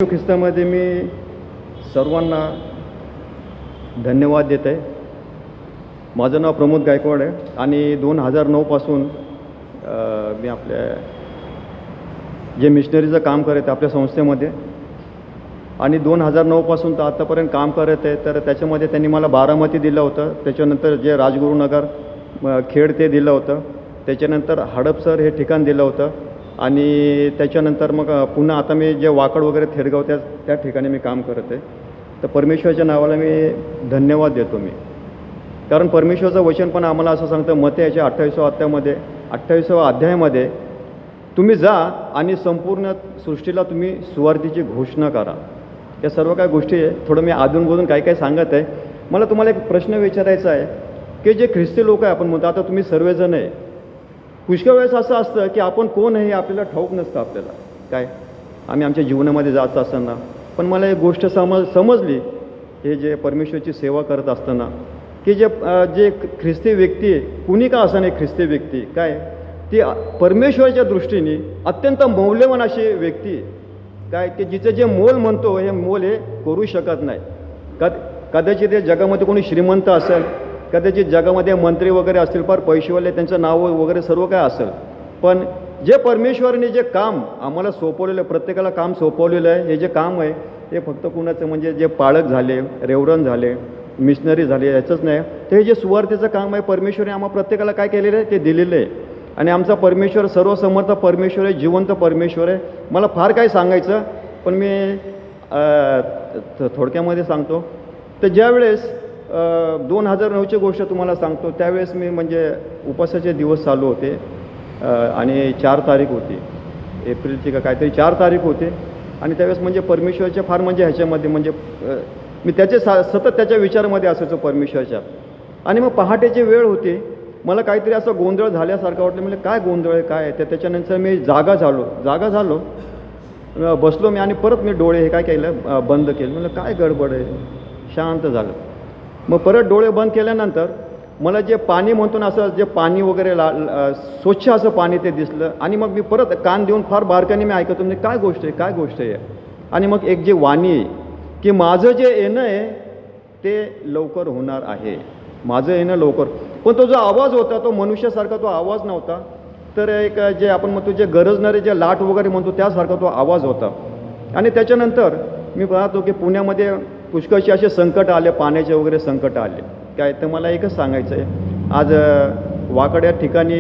ख्रिस्तामध्ये मी सर्वांना धन्यवाद देत आहे. माझं नाव प्रमोद गायकवाड आहे आणि 2009 पासून मी आपल्या जे मिशनरीचं काम करत आपल्या संस्थेमध्ये आणि 2009 पासून तर आतापर्यंत काम करत आहे. तर त्याच्यामध्ये त्यांनी मला बारामती दिलं होतं, त्याच्यानंतर जे राजगुरुनगर खेड ते दिलं होतं, त्याच्यानंतर हडपसर हे ठिकाण दिलं होतं आणि त्याच्यानंतर मग पुन्हा आता मी जे वाकड वगैरे थेरगाव त्या ठिकाणी मी काम करत आहे. तर परमेश्वराच्या नावाला मी धन्यवाद देतो मी, कारण परमेश्वराचं वचन पण आम्हाला असं सांगतं मत्ती याच्या 28व्या अध्यायामध्ये तुम्ही जा आणि संपूर्ण सृष्टीला तुम्ही सुवार्तेची घोषणा करा. या सर्व काही गोष्टी आहे. थोडं मी अधूनमधून काही सांगत आहे. मला तुम्हाला एक प्रश्न विचारायचा आहे की जे ख्रिस्ती लोक आहे, आपण म्हणतो आता तुम्ही सर्वजण आहे, पुष्कळ वेळेस असं असतं की आपण कोण आहे हे आपल्याला ठाऊक नसतं. आपल्याला काय आम्ही आमच्या जीवनामध्ये जात असताना पण मला एक गोष्ट समजली, हे जे परमेश्वराची सेवा करत असताना की जे ख्रिस्ती व्यक्ती आहे, कुणी का असं नाही, ख्रिस्ती व्यक्ती काय ती परमेश्वराच्या दृष्टीने अत्यंत मौल्यवान अशी व्यक्ती काय की जिचं जे मोल म्हणतो हे मोल हे करू शकत नाही. कदाचित या जगामध्ये कोणी श्रीमंत असेल, कदाचित जगामध्ये मंत्री वगैरे असतील, फार पैसेवाले, त्यांचं नाव वगैरे सर्व काय असेल, पण जे परमेश्वराने जे काम आम्हाला सोपवलेलं आहे, प्रत्येकाला काम सोपवलेलं आहे, हे जे काम आहे हे फक्त कुणाचं म्हणजे जे पाळक झाले, रेवरन झाले, मिशनरी झाले याचंच नाही, तर हे जे सुवार्तेचं काम आहे परमेश्वराने आम्हा प्रत्येकाला काय केलेलं आहे ते दिलेलं आहे. आणि आमचा परमेश्वर सर्वसमर्थ परमेश्वर आहे, जिवंत परमेश्वर आहे. मला फार काय सांगायचं पण मी थोडक्यामध्ये सांगतो. तर ज्यावेळेस 2009ची गोष्ट तुम्हाला सांगतो, त्यावेळेस मी म्हणजे उपासाचे दिवस चालू होते आणि 4 तारीख होती एप्रिलची का काहीतरी 4 तारीख होते आणि त्यावेळेस म्हणजे परमेश्वरच्या फार म्हणजे ह्याच्यामध्ये म्हणजे मी त्याचे सतत त्याच्या विचारामध्ये असायचो परमेश्वरच्या. आणि मग पहाटेची वेळ होती, मला काहीतरी असं गोंधळ झाल्यासारखं वाटलं. म्हणजे काय गोंधळ आहे काय आहे. त्याच्यानंतर मी जागा झालो बसलो मी आणि परत मी डोळे हे काय केलं बंद केलं. म्हणजे काय गडबड आहे, शांत झालं. मग परत डोळे बंद केल्यानंतर मला जे पाणी म्हणतो ना, असं जे पाणी वगैरे स्वच्छ असं पाणी ते दिसलं आणि मग मी परत कान देऊन फार बारकाने मी ऐकतो म्हणजे काय गोष्ट आहे. आणि मग एक जे वाणी आहे की माझं जे येणं आहे ते लवकर होणार आहे, माझं येणं लवकर. पण तो जो आवाज होता तो मनुष्यासारखा तो आवाज नव्हता, तर एक जे आपण म्हणतो जे गरजणारे जे लाट वगैरे म्हणतो त्यासारखा तो आवाज होता. आणि त्याच्यानंतर मी पाहतो की पुण्यामध्ये पुष्कळशी असे संकट आले, पाण्याचे वगैरे संकट आले काय. तर मला एकच सांगायचं आहे, आज वाकड या ठिकाणी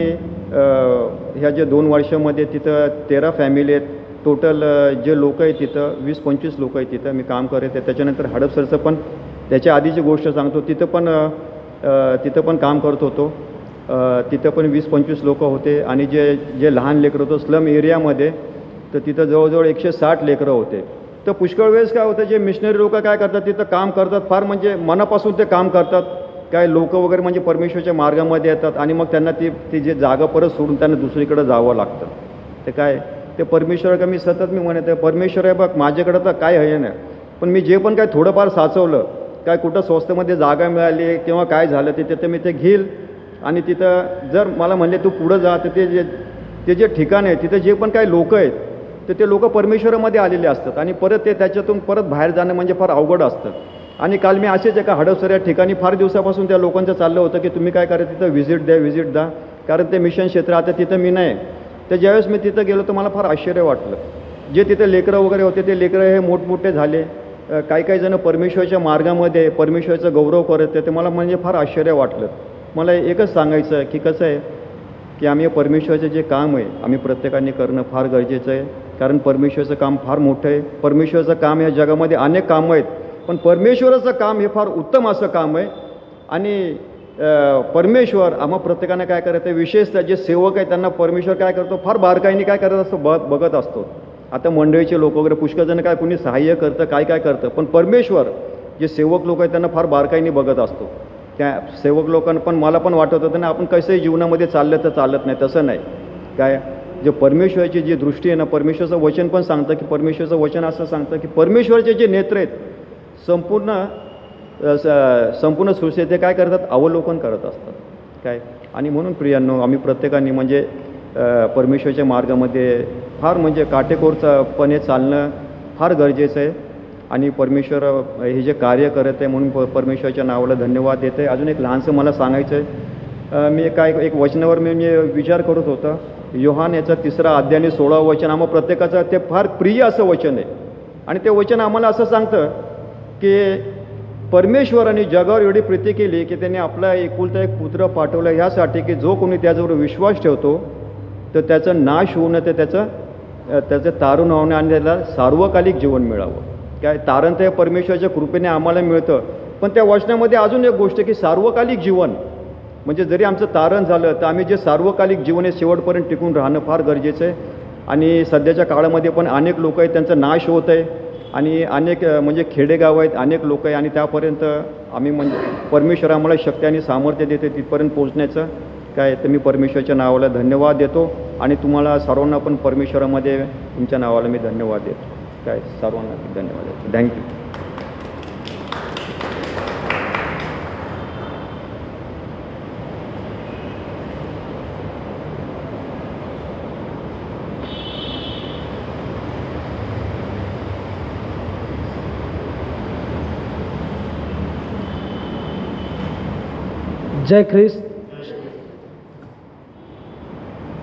ह्या जे 2 वर्षामध्ये तिथं 13 फॅमिली आहेत. टोटल जे लोक आहेत तिथं 20-25 लोक आहेत तिथं मी काम करत आहे. त्याच्यानंतर हडपसरचं पण त्याच्या आधीची गोष्ट सांगतो, तिथं पण काम करत होतो. तिथं पण 20-25 लोक होते आणि जे लहान लेकरं होतं स्लम एरियामध्ये, तर तिथं जवळजवळ 160 लेकरं होते. तर पुष्कळ वेळेस काय होतं, जे मिशनरी लोक काय करतात तिथं काम करतात, फार म्हणजे मनापासून ते काम करतात. काय लोक वगैरे म्हणजे परमेश्वराच्या मार्गामध्ये येतात आणि मग त्यांना ती जे जागा परत सोडून त्यांना दुसरीकडे जावं लागतं. ते काय ते परमेश्वर का मी म्हणत आहे, परमेश्वर आहे बघ माझ्याकडं तर काय आहे ना, पण मी जे पण काय थोडंफार साचवलं काय कुठं स्वस्तामध्ये जागा मिळाली किंवा काय झालं तिथे मी ते घेईल आणि तिथं जर मला म्हणले तू पुढं जा, तर ते जे ठिकाण आहे तिथं जे पण काही लोक आहेत तर ते लोक परमेश्वरामध्ये आलेले असतात आणि परत ते त्याच्यातून परत बाहेर जाणं म्हणजे फार अवघड असतं. आणि काल मी असेच एका हडपसर या ठिकाणी फार दिवसापासून त्या लोकांचं चाललं होतं की तुम्ही काय करा तिथं व्हिजिट द्या, कारण ते मिशन क्षेत्र आता तिथं मी नाही. तर ज्यावेळेस मी तिथं गेलो तर मला फार आश्चर्य वाटलं. जे तिथं लेकरं वगैरे होते ते लेकरं हे मोठमोठे झाले, काही जण परमेश्वराच्या मार्गामध्ये परमेश्वराचा गौरव करत ते मला म्हणजे फार आश्चर्य वाटलं. मला एकच सांगायचं आहे की कसं आहे की आम्ही परमेश्वराचं जे काम आहे आम्ही प्रत्येकाने करणं फार गरजेचं आहे, कारण परमेश्वराचं काम फार मोठं आहे. परमेश्वराचं काम या जगामध्ये अनेक कामं आहेत, पण परमेश्वराचं काम हे फार उत्तम असं काम आहे. आणि परमेश्वर आम्हा प्रत्येकाने काय करायचं, विशेषतः जे सेवक आहेत त्यांना परमेश्वर काय करतो फार बारकाईने काय करत असतो बघत असतो. आता मंडळीचे लोक वगैरे पुष्कळजण काय कुणी सहाय्य करतं काय करतं, पण परमेश्वर जे सेवक लोक आहेत त्यांना फार बारकाईने बघत असतो. त्या सेवक लोकांना पण मला पण वाटत होतं ना, आपण कसंही जीवनामध्ये चाललं तर चालत नाही, तसं नाही. काय जे परमेश्वराची जी दृष्टी आहे ना, परमेश्वराचं वचन पण सांगतं की परमेश्वराचं वचन असं सांगतं की परमेश्वराचे जे नेत्र आहेत संपूर्ण सृष्टी ते काय करतात, अवलोकन करत असतात काय. आणि म्हणून प्रियांनो आम्ही प्रत्येकाने म्हणजे परमेश्वराच्या मार्गामध्ये फार म्हणजे काटेकोरपणे चालणं फार गरजेचं आहे आणि परमेश्वर हे जे कार्य करत आहे म्हणून परमेश्वराच्या नावाला धन्यवाद देत आहे. अजून एक लहानसं मला सांगायचं आहे. मी एक वचनावर मी विचार करत होता. योहान याचा 3रा अध्याय आणि 16वा वचन आम्हा प्रत्येकाचं ते फार प्रिय असं वचन आहे आणि ते वचन आम्हाला असं सांगतं की परमेश्वराने जगावर एवढी प्रीती केली की त्यांनी आपला एकुलता एक पुत्र पाठवला ह्यासाठी की जो कोणी त्याच्यावर विश्वास ठेवतो तर त्याचा नाश होऊ नये, तर त्याचं तारून होणे आणि त्याला सार्वकालिक जीवन मिळावं. काय तारण ते परमेश्वराच्या कृपेने आम्हाला मिळतं, पण त्या वचनामध्ये अजून एक गोष्ट की सार्वकालिक जीवन म्हणजे जरी आमचं तारण झालं तर आम्ही जे सार्वकालिक जीवन आहे शेवटपर्यंत टिकून राहणं फार गरजेचं आहे. आणि सध्याच्या काळामध्ये पण अनेक लोक आहेत त्यांचा नाश होत आहे आणि अनेक म्हणजे खेडेगाव आहेत, अनेक लोक आहे आणि त्यापर्यंत आम्ही म्हणजे परमेश्वर आम्हाला शक्ती आणि सामर्थ्य देते तिथपर्यंत पोहोचण्याचं. काय तर मी परमेश्वराच्या नावाला धन्यवाद देतो आणि तुम्हाला सर्वांना पण परमेश्वरामध्ये तुमच्या नावाला मी धन्यवाद देतो. काय सर्वांना धन्यवाद देतो. थँक्यू. जय ख्रिस्त.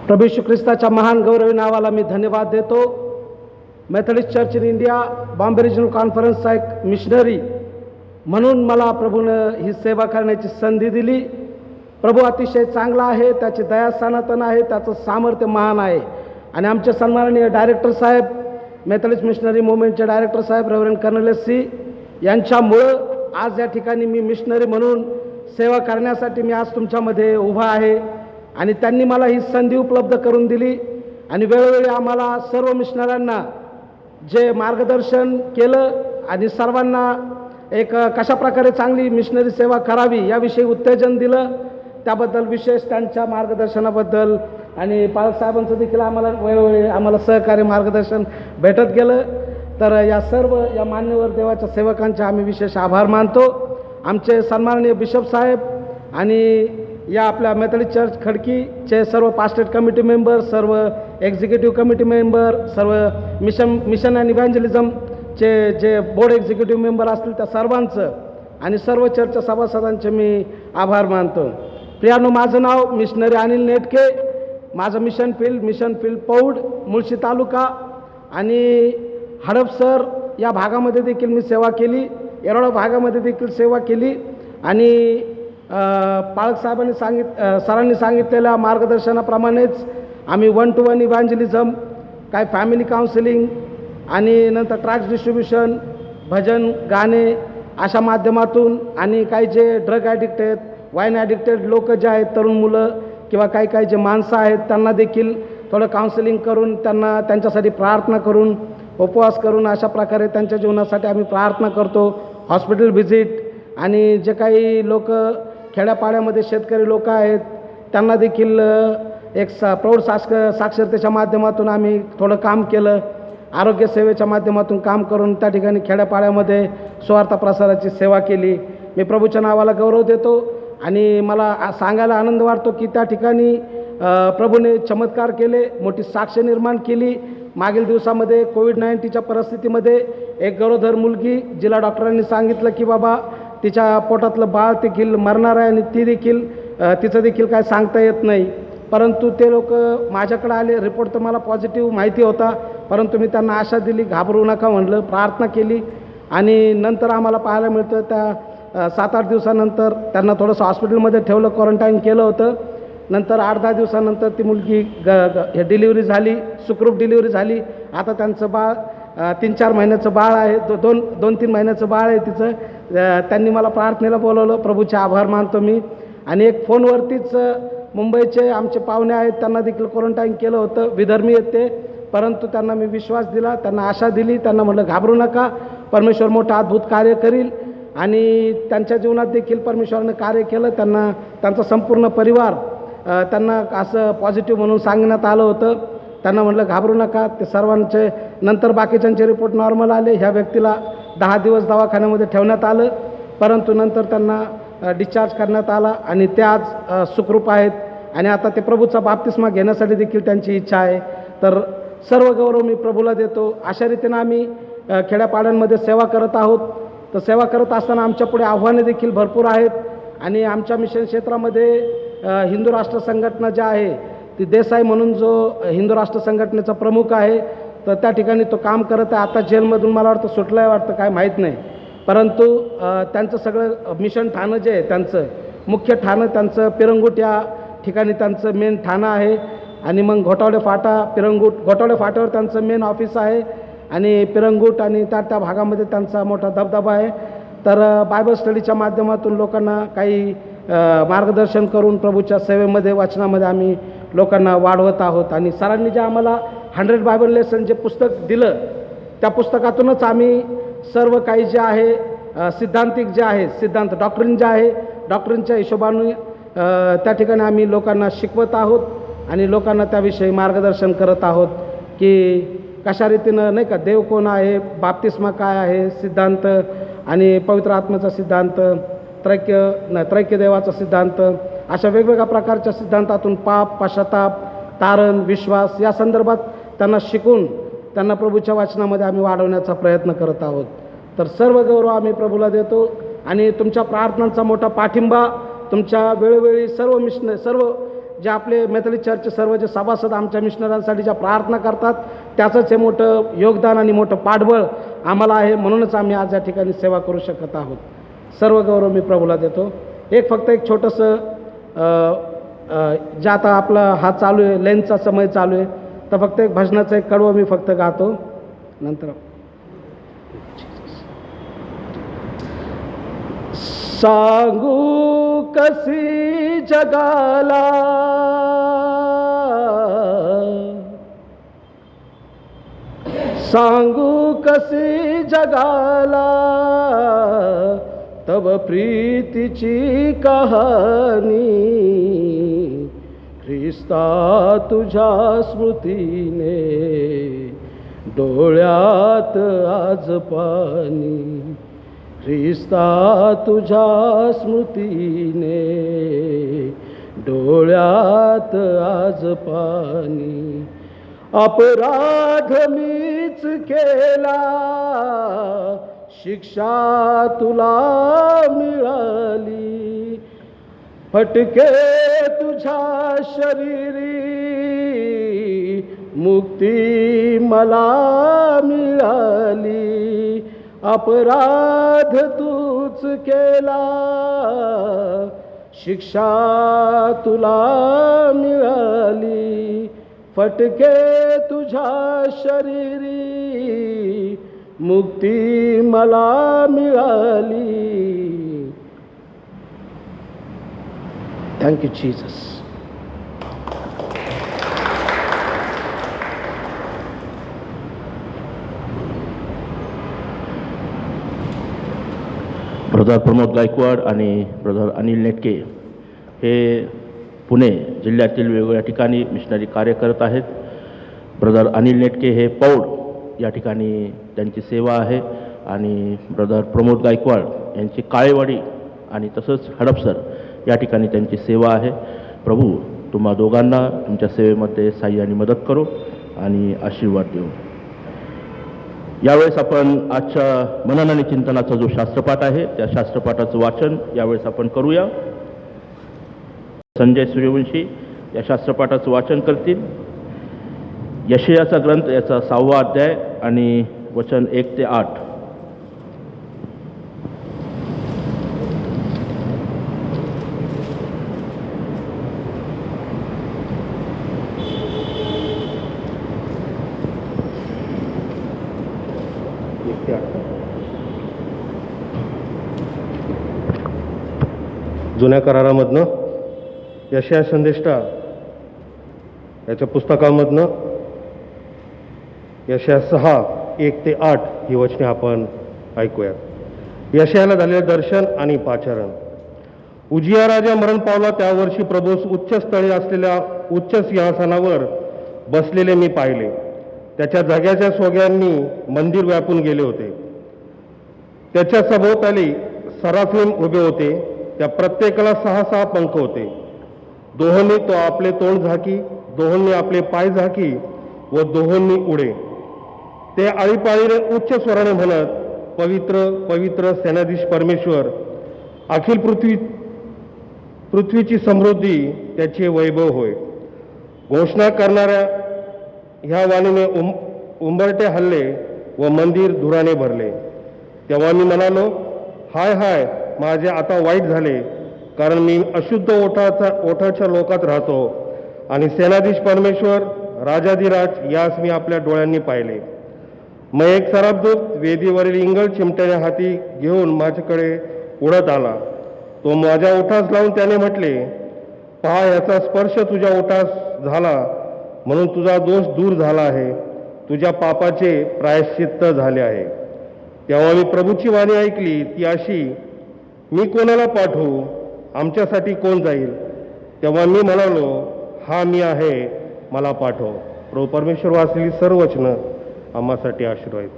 प्रभू येशू ख्रिस्ताच्या महान गौरवी नावाला मी धन्यवाद देतो. Methodist church in India Bombay regional कॉन्फरन्सचा एक मिशनरी म्हणून मला प्रभूनं ही सेवा करण्याची संधी दिली. प्रभू अतिशय चांगला आहे, त्याची दया सनातन आहे, त्याचं सामर्थ्य महान आहे. आणि आमचे सन्माननीय डायरेक्टर साहेब, मेथडिस्ट मिशनरी मुवमेंटचे डायरेक्टर साहेब रेव्हरंड कर्नलेस सी यांच्यामुळं आज या ठिकाणी मी मिशनरी म्हणून सेवा करण्यासाठी मी आज तुमच्यामध्ये उभा आहे. आणि त्यांनी मला ही संधी उपलब्ध करून दिली आणि वेळोवेळी आम्हाला सर्व मिशनऱ्यांना जे मार्गदर्शन केलं आणि सर्वांना एक कशाप्रकारे चांगली मिशनरी सेवा करावी याविषयी उत्तेजन दिलं, त्याबद्दल विशेष त्यांच्या मार्गदर्शनाबद्दल आणि पालक साहेबांचं देखील आम्हाला वेळोवेळी आम्हाला सहकार्य मार्गदर्शन भेटत गेलं. तर या सर्व या मान्यवर देवाच्या सेवकांचे आम्ही विशेष आभार मानतो. आमचे सन्माननीय बिशप साहेब आणि या आपल्या मेथडिस्ट चर्च खडकीचे सर्व पास्टेट कमिटी मेंबर, सर्व एक्झिक्युटिव्ह कमिटी मेंबर, सर्व मिशन अँड इव्हँजलिझमचे जे बोर्ड एक्झिक्युटिव्ह मेंबर असतील त्या सर्वांचं आणि सर्व चर्चच्या सभासदांचे मी आभार मानतो. प्रियानो, माझं नाव मिशनरी अनिल नेटके. माझं मिशन फील्ड पौड, मुळशी तालुका आणि हडपसर या भागामध्ये देखील मी सेवा केली, येरोळा भागामध्ये देखील सेवा केली. आणि पालक साहेबांनी सरांनी सांगितलेल्या मार्गदर्शनाप्रमाणेच आम्ही 1-to-1 इव्हँजलिझम, काय फॅमिली काउन्सिलिंग आणि नंतर ट्रॅक्स डिस्ट्रीब्युशन, भजन गाणे अशा माध्यमातून आणि काही जे ड्रग ॲडिक्ट आहेत, वाईन ॲडिक्टेड लोक जे आहेत, तरुण मुलं किंवा काही जे माणसं आहेत त्यांना देखील थोडं काउन्सिलिंग करून त्यांना त्यांच्यासाठी प्रार्थना करून उपवास करून अशा प्रकारे त्यांच्या जीवनासाठी आम्ही प्रार्थना करतो. हॉस्पिटल व्हिजिट आणि जे काही लोक खेड्यापाड्यामध्ये शेतकरी लोक आहेत त्यांना देखील एक प्रौढ साक्षरतेच्या माध्यमातून आम्ही थोडं काम केलं. आरोग्य सेवेच्या माध्यमातून काम करून त्या ठिकाणी खेड्यापाड्यामध्ये सुवार्थ प्रसाराची सेवा केली. मी प्रभूच्या नावाला गौरव देतो आणि मला सांगायला आनंद वाटतो की त्या ठिकाणी प्रभूने चमत्कार केले, मोठी साक्ष निर्माण केली. मागील दिवसामध्ये कोविड-19च्या परिस्थितीमध्ये एक गरोदर मुलगी जिला डॉक्टरांनी सांगितलं की बाबा तिच्या पोटातलं बाळ देखील मरणार आहे आणि तिचं देखील काय सांगता येत नाही, परंतु ते लोक माझ्याकडे आले. रिपोर्ट तर मला पॉझिटिव्ह माहिती होता, परंतु मी त्यांना आशा दिली, घाबरू नका म्हणलं, प्रार्थना केली. आणि नंतर आम्हाला पाहायला मिळतं त्या 7-8 दिवसानंतर त्यांना थोडंसं हॉस्पिटलमध्ये ठेवलं, क्वारंटाईन केलं होतं. नंतर 8-10 दिवसानंतर ती मुलगी डिलिव्हरी झाली, सुखरूप डिलिव्हरी झाली. आता त्यांचं बाळ 3-4 महिन्याचं बाळ आहे, 2-3 महिन्याचं बाळ आहे तिचं. त्यांनी मला प्रार्थनेला बोलवलं, प्रभूचे आभार मानतो मी. आणि एक फोनवरतीच मुंबईचे आमचे पाहुणे आहेत त्यांना देखील क्वारंटाईन केलं होतं, विधर्मी आहेत ते, परंतु त्यांना मी विश्वास दिला, त्यांना आशा दिली, त्यांना म्हटलं घाबरू नका, परमेश्वर मोठं अद्भुत कार्य करील. आणि त्यांच्या जीवनात देखील परमेश्वरानं कार्य केलं. त्यांचा संपूर्ण परिवार त्यांना असं पॉझिटिव्ह म्हणून सांगण्यात आलं होतं. त्यांना म्हटलं घाबरू नका. ते सर्वांचे नंतर बाकीच्यांचे रिपोर्ट नॉर्मल आले. ह्या व्यक्तीला 10 दिवस दवाखान्यामध्ये ठेवण्यात आलं, परंतु नंतर त्यांना डिस्चार्ज करण्यात आला आणि ते आज सुखरूप आहेत आणि आता ते प्रभूचा बाप्तिस्मा घेण्यासाठी देखील त्यांची इच्छा आहे. तर सर्व गौरव मी प्रभूला देतो. अशा रीतीनं आम्ही खेड्यापाड्यांमध्ये सेवा करत आहोत. तर सेवा करत असताना आमच्यापुढे आव्हाने देखील भरपूर आहेत आणि आमच्या मिशन क्षेत्रामध्ये हिंदू राष्ट्र संघटना जी आहे ती देसाई म्हणून जो हिंदू राष्ट्र संघटनेचा प्रमुख आहे तर त्या ठिकाणी तो काम करत आहे. आता जेलमधून मला वाटतं सुटलं आहे वाटतं, काय माहीत नाही. परंतु त्यांचं सगळं मिशन ठाणं जे आहे त्यांचं मुख्य ठाणं त्यांचं पिरंगुट या ठिकाणी त्यांचं मेन ठाणं आहे. आणि मग घोटावडे फाटा घोटावडे फाट्यावर त्यांचं मेन ऑफिस आहे आणि पिरंगुट आणि त्या भागामध्ये त्यांचा मोठा दबदबा आहे. तर बायबल स्टडीच्या माध्यमातून लोकांना काही मार्गदर्शन करून प्रभूच्या सेवेमध्ये वाचनामध्ये आम्ही लोकांना वाढवत आहोत. आणि सरांनी जे आम्हाला 100 बायबल लेसन जे पुस्तक दिलं त्या पुस्तकातूनच आम्ही सर्व काही जे आहे सिद्धांतिक जे आहे सिद्धांत डॉक्ट्रिन जे आहे डॉक्ट्रिनच्या हिशोबाने त्या ठिकाणी आम्ही लोकांना शिकवत आहोत आणि लोकांना त्याविषयी मार्गदर्शन करत आहोत की कशा रीतीनं नाही का देव कोण आहे, बाप्तिस्मा काय आहे, सिद्धांत आणि पवित्र आत्म्याचा सिद्धांत, त्रैक्य देवाचा सिद्धांत, अशा वेगवेगळ्या प्रकारच्या सिद्धांतातून पाप, पश्चाताप, तारण, विश्वास या संदर्भात त्यांना शिकून त्यांना प्रभूच्या वाचनामध्ये आम्ही वाढवण्याचा प्रयत्न करत आहोत. तर सर्व गौरव आम्ही प्रभूला देतो आणि तुमच्या प्रार्थनांचा मोठा पाठिंबा तुमच्या वेळोवेळी सर्व जे आपले मेथोडिस्ट चर्चचे सर्व जे सभासद आमच्या मिशनरांसाठी ज्या प्रार्थना करतात त्याचंच हे मोठं योगदान आणि मोठं पाठबळ आम्हाला आहे. म्हणूनच आम्ही आज या ठिकाणी सेवा करू शकत आहोत. सर्व गौरव मी प्रभूला देतो. फक्त एक छोटंसं जे आता आपला हा चालू आहे लेनचा समय चालू आहे तर फक्त एक भजनाचं एक कडवं मी फक्त गातो. नंतर सांगू कसी जगाला सांगू कसी जगाला तब प्रीतीची कहाणी ख्रिस्ता तुझ्या स्मृतीने डोळ्यात आज पाणी ख्रिस्ता तुझ्या स्मृतीने डोळ्यात आज पाणी अपराध मीच केला शिक्षा तुला मिळाली फटके तुझ्या शरीरी मुक्ती मला मिळाली अपराध तूच केला शिक्षा तुला मिळाली फटके तुझ्या शरीरी मुक्ती मला मिळाली. Thank you Jesus. Brother Pramod Gaikwad आणि ब्रदर अनिल नेटके हे पुणे जिल्ह्यातील वेगवेगळ्या ठिकाणी मिशनरी कार्य करत आहेत. ब्रदर अनिल नेटके हे पौड या ठिकाणी त्यांची सेवा आहे आणि ब्रदर प्रमोद गायकवाड यांची काळेवाडी आणि तसंच हडपसर या ठिकाणी त्यांची सेवा आहे. प्रभू तुम्हा दोघांना तुमच्या सेवेमध्ये साह्य आणि मदत करो आणि आशीर्वाद देऊ. यावेळेस आपण आजच्या मनन आणि चिंतनाचा जो शास्त्रपाठ आहे त्या शास्त्रपाठाचं वाचन यावेळेस आपण करूया. संजय सूर्यवंशी या शास्त्रपाठाचं वाचन करतील. यशयाचा ग्रंथ याचा 6वा अध्याय आणि वचन 1 ते 8. जुन्या करारामधनं यशया संदेष्टा याच्या पुस्तकामधनं यशया 6:1 ते 8 ही वचने आपण ऐकूयात. यशयाला झालेलं दर्शन आणि पाचारण. उजिया राजा मरण पावला त्या वर्षी प्रभूस उच्च स्थळी असलेल्या उच्च सिंहासनावर बसलेले मी पाहिले. त्याच्या जाग्याच्या सोग्यांनी मंदिर व्यापून गेले होते. त्याच्या सभोवताली सराफीम उभे होते. त्या प्रत्येकाला 6 पंख होते. दोहोंनी तो आपले तोंड झाकी, दोहोंनी आपले पाय झाकी व दोहोंनी उडे. ते आळीपाळीने उच्च स्वराने म्हणत, पवित्र पवित्र सेनाधीश परमेश्वर, अखिल पृथ्वीची समृद्धी त्याचे वैभव होय. घोषणा करणाऱ्या ह्या वाणीने उंबरटे हल्ले व मंदिर धुराने भरले. तेव्हा मी म्हणालो, हाय हाय, माझे आता वाईट झाले, कारण मी अशुद्ध ओठाच्या लोकात राहतो आणि सेनाधीश परमेश्वर राजाधिराज यास मी आपल्या डोळ्यांनी पाहिले. मग एक सराफदूत वेदीवरील इंगळ चिमट्याच्या हाती घेऊन माझ्याकडे उडत आला. तो माझ्या ओठास लावून त्याने म्हटले, पहा, याचा स्पर्श तुझ्या ओठास झाला म्हणून तुझा दोष दूर झाला आहे, तुझ्या पापाचे प्रायश्चित्त झाले आहे. तेव्हा मी प्रभूची वाणी ऐकली ती अशी, मी कोणाला पाठवू, आमच्यासाठी कोण जाईल? तेव्हा मी म्हणालो, हा मी आहे, मला पाठव. प्रभू परमेश्वर वाचलेली सर्व वचनं आम्हासाठी आशीर्वाद.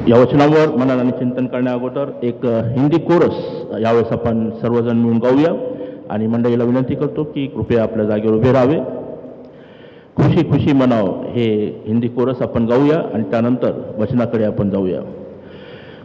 या वचनावर मनन आणि चिंतन करण्या अगोदर एक हिंदी कोरस यावेळेस आपण सर्वजण मिळून गाऊया आणि मंडळीला विनंती करतो की कृपया आपल्या जागेवर उभे राहावे. खुशी खुशी मनाव हे हिंदी कोरस आपण गाऊया आणि त्यानंतर वचनाकडे आपण जाऊया.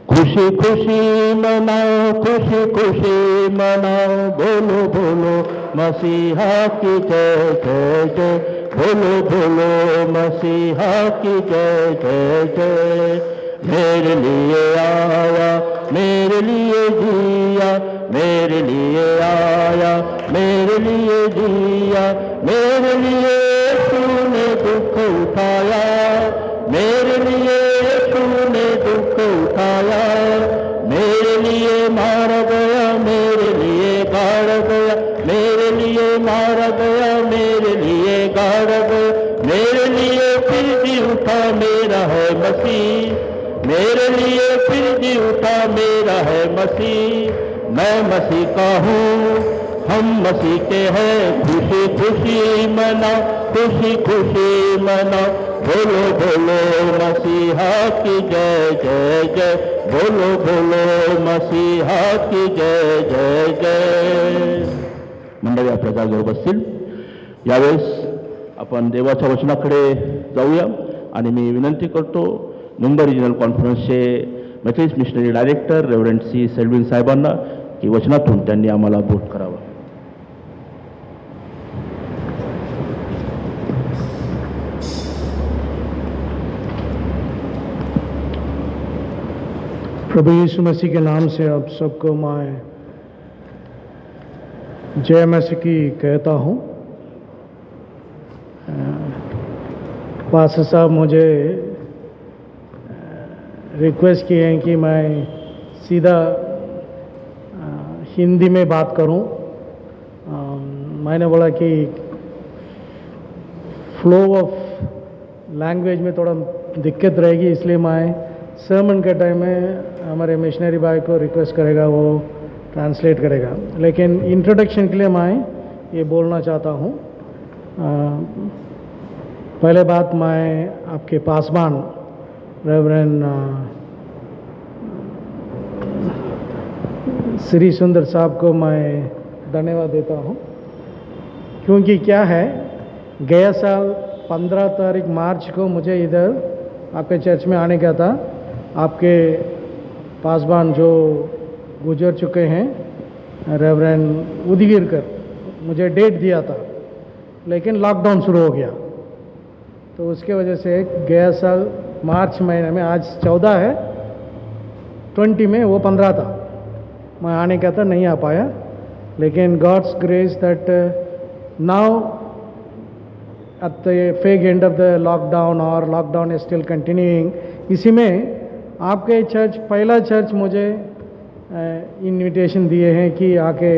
खुशी खुशी मनाओ, खुशी खुशी मनाओ, बोलो बोलो मसीहा की जय जय जय, बोलो बोलो मसीहा की जय जय जय. मेरे लिए आया, मेरे लिए जिया, मेरे लिए आया, मेरे लिए जिया, मेरे लिए तूने दुख उठाया, मेरे लिए तूने दुख उठाया, मेरे लिए मारा गया, मेरे लिए गाड़ा गया, मेरे लिए मारा गया, मेरे लिए गाड़ा गया, मेरे लिए फिर जी उठा मेरा है मसीह, मेरे लिए फिर जी उठा मेरा है मसीह. मैं मसीह का हूँ, हम मसीह के हैं. खुशी खुशी मना, खुशी खुशी मना, बोलो बोलो मसीहा की जय जय जय, बोलो बोलो मसीहा की जय जय जय. मंडळी आपल्या जागेवर बसतील. यावेळेस आपण देवाच्या वचनाकडे जाऊया आणि मी विनंती करतो मुंबई रिजनल कॉन्फरन्सचे Methodist missionary director reverend C Selvin साहेबांना की वचनातून त्यांनी आम्हाला बोध करावा. प्रभु यीशु मसीह के नाम से आप सबको मैं जय मसीह की कहता हूँ. पास्टर साहब मुझे रिक्वेस्ट किए हैं कि मैं सीधा हिंदी में बात करूं. मैंने बोला कि फ्लो ऑफ लैंग्वेज में थोड़ा दिक्कत रहेगी, इसलिए मैं सर्मन के टाइम में हमारे मिशनरी भाई को रिक्वेस्ट करेगा, वो ट्रांसलेट करेगा. लेकिन इंट्रोडक्शन के लिए मैं ये बोलना चाहता हूँ. पहले बात, मैं आपके पासवान रेवरेंड श्री सुंदर साहब को मैं धन्यवाद देता हूँ, क्योंकि क्या है, गया साल 15 तारीख मार्च को मुझे इधर आपके चर्च में आने का था. आपके पासवान जो गुजर चुके हैं रेवरेंड उदगीरकर, मुझे डेट दिया था, लेकिन लॉकडाउन शुरू हो गया, तो उसके वजह से गया साल मार्च महीने में, आज 14 है, 20 में वो 15 था, मैं आने का था, नहीं आ पाया. लेकिन God's grace that now at the fag end of the lockdown और लॉकडाउन इज स्टिल कंटिन्यूइंग, इसी में आपके चर्च, पहला चर्च मुझे इनविटेशन दिए हैं कि आके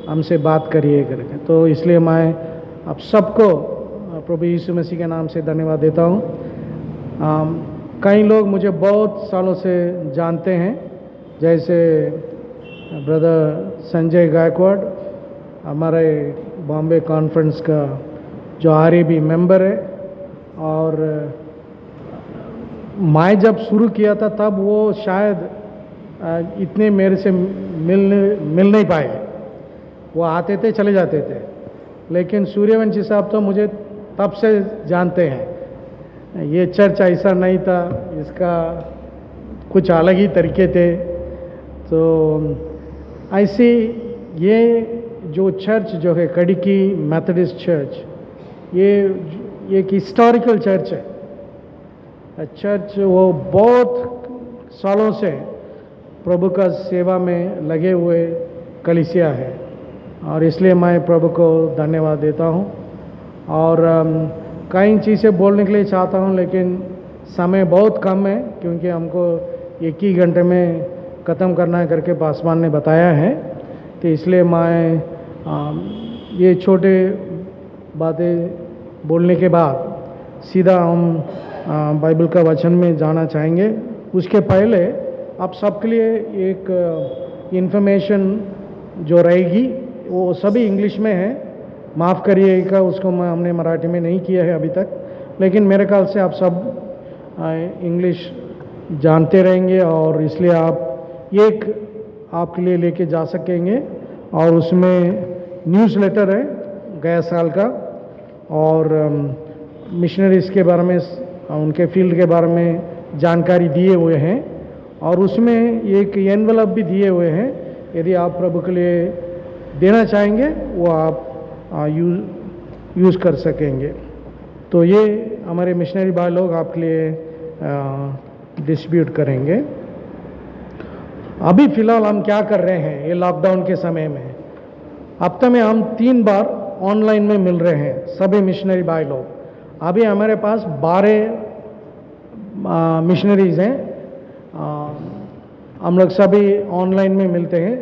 हमसे बात करिए करके. तो इसलिए मैं आप सबको प्रभु यीशु मसीह के नाम से धन्यवाद देता हूँ. कई लोग मुझे बहुत सालों से जानते हैं, जैसे ब्रदर संजय गायकवाड़, हमारे बॉम्बे कॉन्फ्रेंस का जो आरएबी मेंबर है, और मैं जब शुरू किया था तब वो शायद इतने मेरे से मिल नहीं पाए. वो आते थे, चले जाते थे. लेकिन सूर्यवंशी साहब तो मुझे तब से जानते हैं। ये चर्च ऐसा नहीं था, इसका कुछ अलग ही तरीके थे। तो ऐसी ये जो चर्च जो है कड़की मेथोडिस्ट चर्च, ये एक हिस्टोरिकल चर्च है। चर्च वो बहुत सालों से प्रभु का सेवा में लगे हुए कलीसिया है, और इसलिए मैं प्रभु को धन्यवाद देता हूँ। और कई चीज़ें बोलने के लिए चाहता हूँ, लेकिन समय बहुत कम है, क्योंकि हमको 1 ही घंटे में ख़त्म करना है करके पासवान ने बताया है। तो इसलिए मैं ये छोटे बातें बोलने के बाद सीधा हम बाइबल का वचन में जाना चाहेंगे। उसके पहले आप सबके लिए एक इन्फॉर्मेशन जो रहेगी वो सभी इंग्लिश में है, माफ़ करिएगा, उसको हमने मराठी में नहीं किया है अभी तक, लेकिन मेरे ख्याल से आप सब इंग्लिश जानते रहेंगे, और इसलिए आप एक आपके लिए लेके जा सकेंगे। और उसमें न्यूज़लेटर है गया साल का, और मिशनरीज़ के बारे में, उनके फील्ड के बारे में जानकारी दिए हुए हैं, और उसमें एक एनवलप भी दिए हुए हैं। यदि आप प्रभु के लिए देना चाहेंगे वो आप यूज़ कर सकेंगे। तो ये हमारे मिशनरी भाई लोग आपके लिए डिस्ट्रीब्यूट करेंगे। अभी फ़िलहाल हम क्या कर रहे हैं, ये लॉकडाउन के समय में हफ्ते में हम 3 बार ऑनलाइन में मिल रहे हैं सभी मिशनरी भाई लोग। अभी हमारे पास 12 मिशनरीज़ हैं। हम लोग सभी ऑनलाइन में मिलते हैं।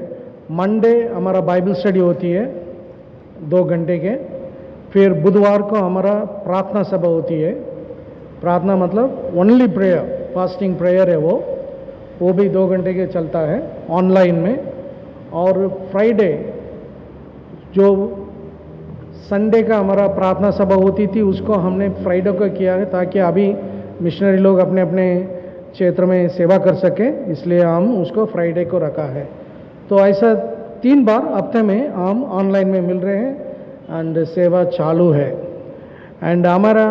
मंडे हमारा बाइबल स्टडी होती है 2 घंटे के, फिर बुधवार को हमारा प्रार्थना सभा होती है। प्रार्थना मतलब ओनली प्रेयर, फास्टिंग प्रेयर है वो भी 2 घंटे के चलता है ऑनलाइन में। और फ्राइडे जो संडे का हमारा प्रार्थना सभा होती थी, उसको हमने फ्राइडे को किया है, ताकि अभी मिशनरी लोग अपने अपने क्षेत्र में सेवा कर सकें, इसलिए हम उसको फ्राइडे को रखा है। तो ऐसा 3 बार हफ्ते में हम ऑनलाइन में मिल रहे हैं एंड सेवा चालू है। एंड हमारा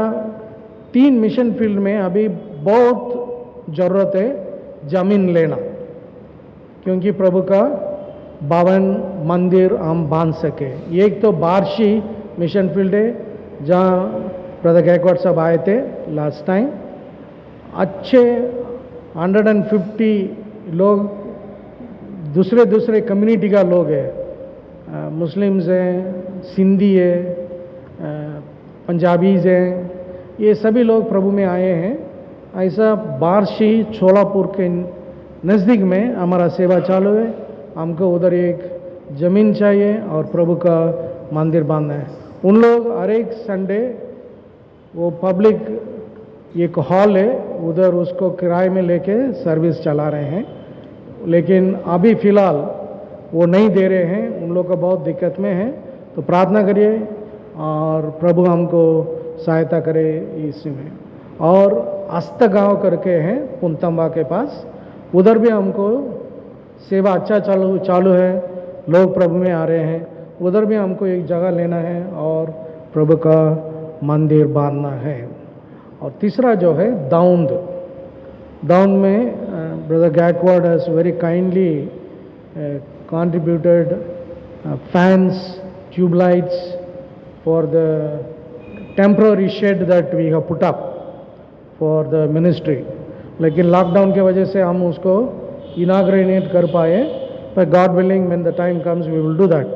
3 मिशन फील्ड में अभी बहुत ज़रूरत है ज़मीन लेना, क्योंकि प्रभु का भवन मंदिर हम बांध सके। एक तो बारशी मिशन फील्ड है, जहाँ ब्रदर गायकवाड़ साहब आए थे लास्ट टाइम। अच्छे 150 लोग दूसरे कम्युनिटी का लोग हैं, मुस्लिम्स हैं, सिंधी है, पंजाबीज़ हैं, ये सभी लोग प्रभु में आए हैं। ऐसा बारशी छोलापुर के नज़दीक में हमारा सेवा चालू है। हमको उधर एक ज़मीन चाहिए और प्रभु का मंदिर बांधना है। उन लोग हर एक संडे वो पब्लिक एक हॉल है, उधर उसको किराए में लेके सर्विस चला रहे हैं, लेकिन अभी फ़िलहाल वो नहीं दे रहे हैं। उन लोग का बहुत दिक्कत में है। तो प्रार्थना करिए और प्रभु हमको सहायता करे इसमें। और अस्त गाँव करके हैं पुंतम्बा के पास, उधर भी हमको सेवा अच्छा चालू है, लोग प्रभु में आ रहे हैं। उधर भी हमको एक जगह लेना है और प्रभु का मंदिर बांधना है। और तीसरा जो है दाउंद में brother Gaikwad has very kindly contributed fans, tube lights for the temporary shed that we have put up for the ministry. लेकिन लॉकडाउन की वजह से हम उसको इनाग्रेट कर पाए, पर God willing when the time comes we will do that.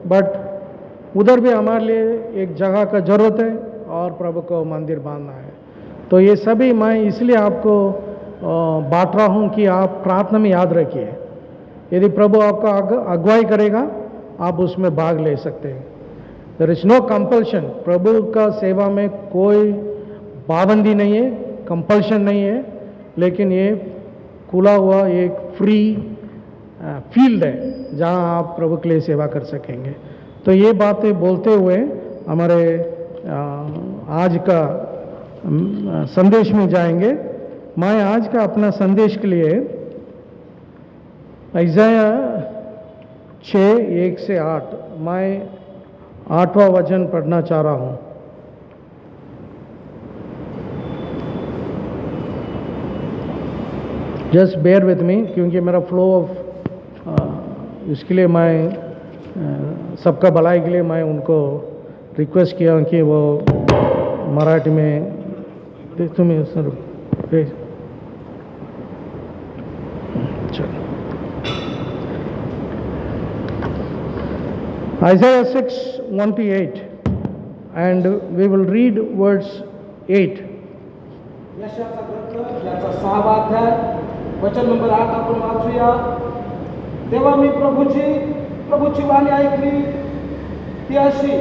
But उधर भी हमारे लिए एक जगह का ज़रूरत है और प्रभु को मंदिर बांधना है। तो ये सभी मैं इसलिए आपको बांट रहा हूँ कि आप प्रार्थना में याद रखिए। यदि प्रभु आपका अगुवाई करेगा, आप उसमें भाग ले सकते हैं। There is no compulsion. प्रभु का सेवा में कोई पाबंदी नहीं है, कंपल्शन नहीं है, लेकिन ये खुला हुआ एक फ्री फील्ड है जहाँ आप प्रभु के लिए सेवा कर सकेंगे। तो ये बातें बोलते हुए हमारे आज का संदेश में जाएंगे। मैं आज का अपना संदेश के लिए यशायाह 6:1-8 मैं 8वां वचन पढ़ना चाह रहा हूँ। जस्ट बेयर विथ मी, क्योंकि मेरा फ्लो ऑफ इसके लिए मैं सबका भलाई के लिए मैं उनको रिक्वेस्ट किया कि वो मराठी में तुम्हें sir Isaiah 6:1-8, and we will read verse 8. यशाचा ग्रंथ याचा 6वा अध्याय वचन नंबर 8 आपण वाचूया. तेव्हा मी प्रभूची वाणी ऐकली ती अशी,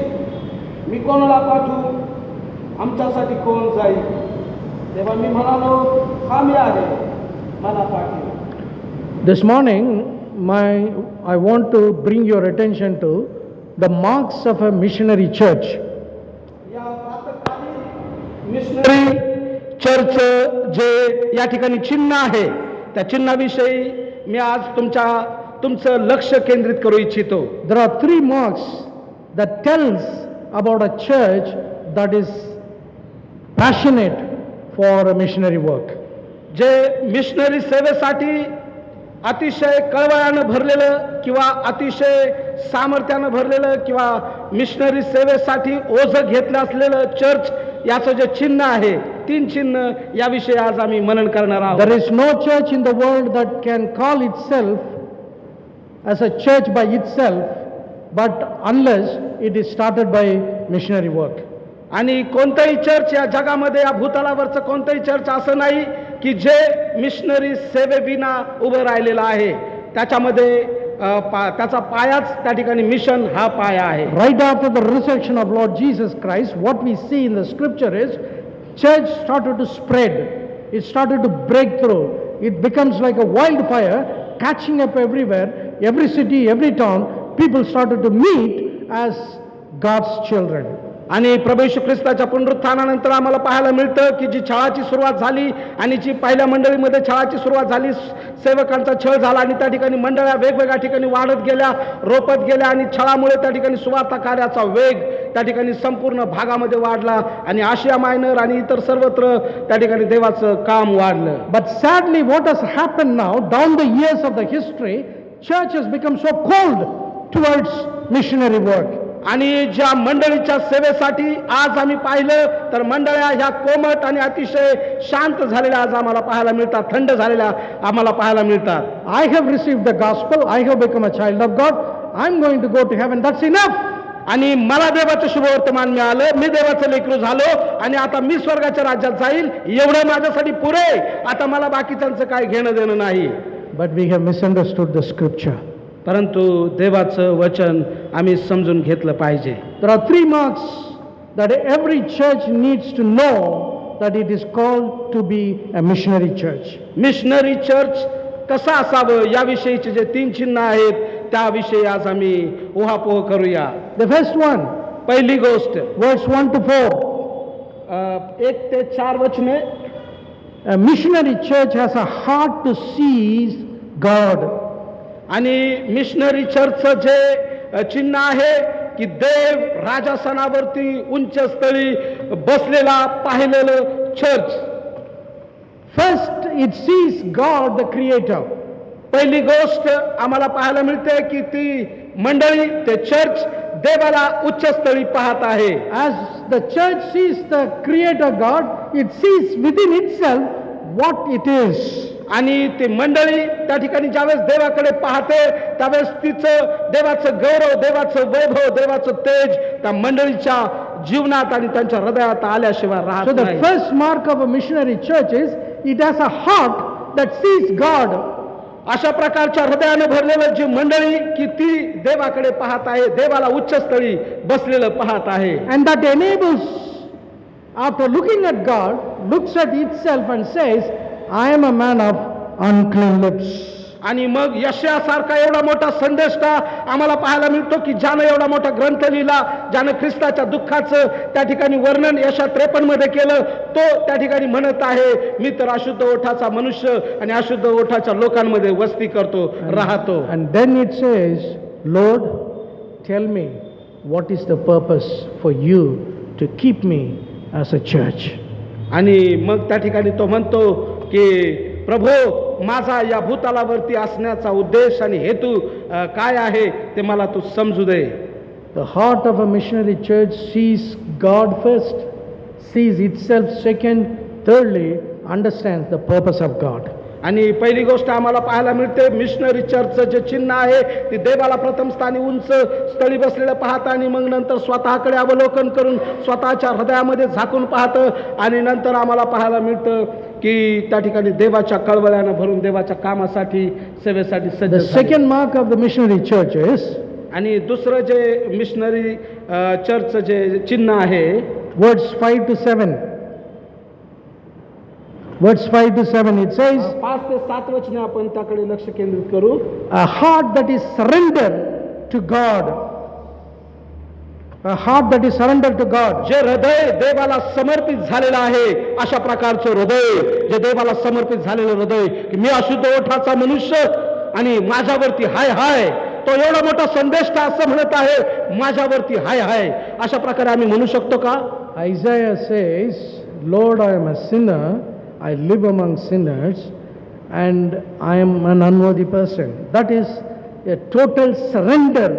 मी कोणाला पाठवू, आमच्यासाठी कोण जाईल. तेव्हा मी म्हणालो, हा मी आहे, मला पाठव. This morning, I want to bring your attention to the marks of a missionary church. या प्रातःकाली मिशनरी चर्च जे या ठिकाणी चिन्ह आहे, त्या चिन्हाविषयी मी आज तुमचं लक्ष केंद्रित करू इच्छितो. There are 3 marks that tells about a church that is passionate for a missionary work. जे मिशनरी सेवेसाठी अतिशय कळवळ्यानं भरलेलं किंवा अतिशय सामर्थ्यानं भरलेलं किंवा मिशनरी सेवेसाठी ओझं घेतलं असलेलं चर्च याचं जे चिन्ह आहे, 3 चिन्ह याविषयी आज आम्ही मनन करणार आहोत. There is no church in the world that can call itself as a church by itself, but unless it is started by missionary work. आणि कोणतंही चर्च या जगामध्ये या भूतलावरचं कोणतंही चर्च असं नाही की जे मिशनरी सेवेविना उभं राहिलेलं आहे. त्याच्यामध्ये त्याचा पायाच त्या ठिकाणी मिशन हा पाया आहे. Right after the resurrection of Lord Jesus Christ, what we see in the scripture is church started to spread. It started to break through. It becomes like a wildfire catching up everywhere, every city, every town. People started to meet as God's children. आणि प्रभू येशू ख्रिस्ताच्या पुनरुत्थानानंतर आम्हाला पाहायला मिळतं की जी छळाची सुरुवात झाली आणि जी पहिल्या मंडळीमध्ये छळाची सुरुवात झाली, सेवकांचा छळ झाला आणि त्या ठिकाणी मंडळ्या वेगवेगळ्या ठिकाणी वाढत गेल्या, रोपत गेल्या आणि छळामुळे त्या ठिकाणी सुवार्ता कार्याचा वेग त्या ठिकाणी संपूर्ण भागामध्ये वाढला आणि आशिया मायनर आणि इतर सर्वत्र त्या ठिकाणी देवाचं काम वाढलं. But sadly what has happen now down the years of the history, church has become so cold towards missionary work. आणि ज्या मंडळीच्या सेवेसाठी आज आम्ही पाहिलं तर मंडळ्या ह्या कोमट आणि अतिशय शांत झालेल्या आज आम्हाला पाहायला मिळतात, थंड झालेल्या आम्हाला पाहायला मिळतात. I have received the gospel, I have become a child of God, I am going to go to heaven, that's enough. आणि मला देवाचं शुभवर्तमान मिळालं, मी देवाचं लेकरू झालो आणि आता मी स्वर्गाच्या राज्यात जाईल, एवढं माझ्यासाठी पुरे. आता मला बाकीच्यांचं काय घेणं देणं नाही. But we have misunderstood the scripture. परंतु देवाचं वचन आम्ही समजून घेतलं पाहिजे. There are 3 marks that every church needs to know that it is called to be a missionary church. Missionary church कसं असावं याविषयीचे जे 3 चिन्ह आहेत त्याविषयी आज आम्ही उहापोह करूया. The first one, पहिली गोष्ट verse 1 to 4, 1 ते 4 वचने. A missionary church has a heart to seize God. आणि मिशनरी चर्चचं जे चिन्ह आहे की देव राजासनावरती उंच स्थळी बसलेला पाहिलेलं church. First it sees God the creator. पहिली गोष्ट आम्हाला पाहायला मिळते की ती मंडळी, ते चर्च देवाला उच्च स्थळी पाहत आहे. As the church sees the creator God, it sees within itself what it is. आणि ती मंडळी त्या ठिकाणी ज्यावेळेस देवाकडे पाहते त्यावेळेस तिचं देवाचं गौरव, देवाचं वैभव, देवाचं तेज त्या मंडळीच्या जीवनात आणि त्यांच्या हृदयात आल्याशिवाय राहत नाही. The first mark of a missionary church is it has a heart that sees God. अशा प्रकारच्या हृदयाने भरलेलं जी मंडळी की ती देवाकडे पाहत आहे, देवाला उच्च स्थळी बसलेलं पाहत आहे. And that enables, after looking at God, looks at itself and says I am a man of unclean lips. आणि मग यशासारखा एवढा मोठा संदेष्टा आम्हाला पाहायला मिळतो की ज्यानं एवढा मोठा ग्रंथ लिहिला, ज्यानं ख्रिस्ताच्या दुःखाचं त्या ठिकाणी वर्णन यशा 53 मध्ये केलं, तो त्या ठिकाणी म्हणत आहे, मी तर अशुद्ध ओठाचा मनुष्य आणि अशुद्ध ओठाच्या लोकांमध्ये वस्ती करतो, राहतो. And then it says, Lord, tell me what is the purpose for you to keep me as a church? आणि मग त्या ठिकाणी तो म्हणतो की प्रभू, माझा या भूतलावरती असण्याचा उद्देश आणि हेतू काय आहे ते मला तू समजू दे. The heart of a missionary church sees God first, sees itself second, thirdly, understands the purpose of God. आणि पहिली गोष्ट आम्हाला पाहायला मिळते, मिशनरी चर्चचं जे चिन्ह आहे ते देवाला प्रथम स्थानी उंच स्थळी बसलेलं पाहतं आणि मग नंतर स्वतःकडे अवलोकन करून स्वतःच्या हृदयामध्ये झाकून पाहतं आणि नंतर आम्हाला पाहायला मिळतं की त्या ठिकाणी देवाच्या कळवळ्यानं भरून देवाच्या कामासाठी सेवेसाठी The सज्ज झाले. second mark of the missionary church is आणि दुसरं जे मिशनरी चर्चचं जे चिन्ह आहे, words 5 to 7. Words 5 to 7, it says, 5 ते 7 वचने आपण त्याकडे लक्ष केंद्रित करू. a heart that is surrendered to God. A heart that is surrendered to God. जे हृदय देवाला समर्पित झालेलं आहे, अशा प्रकारचं हृदय, जे देवाला समर्पित झालेलं हृदय, की मी अशुद्ध ओठाचा मनुष्य आणि माझ्यावरती हाय हाय, तो एवढा मोठा संदेश का असं म्हणत आहे, माझ्यावरती हाय हाय, अशा प्रकारे आम्ही म्हणू शकतो का? Isaiah says, Lord, I am a sinner, I live among sinners, and I am an unworthy person. That is a total surrender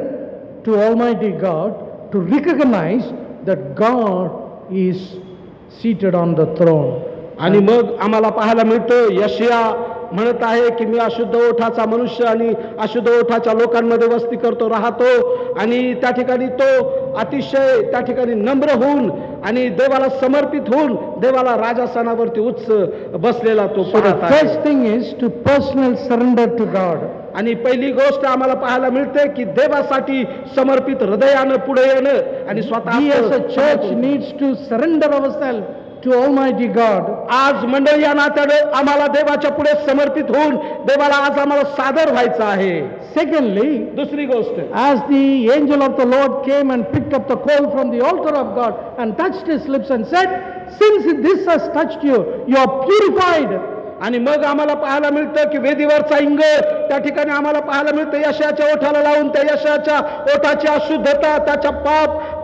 to Almighty God, to recognize that God is seated on the throne. आणि मग आम्हाला पाहायला मिळतं, यशया म्हणत आहे की मी अशुद्ध ओठाचा मनुष्य आणि अशुद्ध ओठाच्या लोकांमध्ये वस्ती करतो, राहतो, आणि त्या ठिकाणी तो अतिशय त्या ठिकाणी नम्र होऊन आणि देवाला समर्पित होऊन देवाला राजासनावरती उच्च बसलेला तो So the पाहत आहे. first thing is to personal surrender to God. आणि पहिली गोष्ट आम्हाला पाहायला मिळते की देवासाठी समर्पित हृदयानं पुढे येणं आणि We as a स्वतः church needs to surrender ourselves to Almighty God. आज मंडळी या नात्यानं आम्हाला देवाच्या पुढे समर्पित होऊन देवाला आज आम्हाला सादर व्हायचं आहे. Secondly, दुसरी गोष्ट, as the angel of the Lord came and picked up the coal from the altar of God and touched his lips and said, since this has touched you, you are purified. आणि मग आम्हाला पाहायला मिळतं की वेदीवरचा इंग त्या ठिकाणी आम्हाला पाहायला मिळतं यशाच्या ओठाला लावून त्या यशाच्या ओठाची अशुद्धता, त्याच्या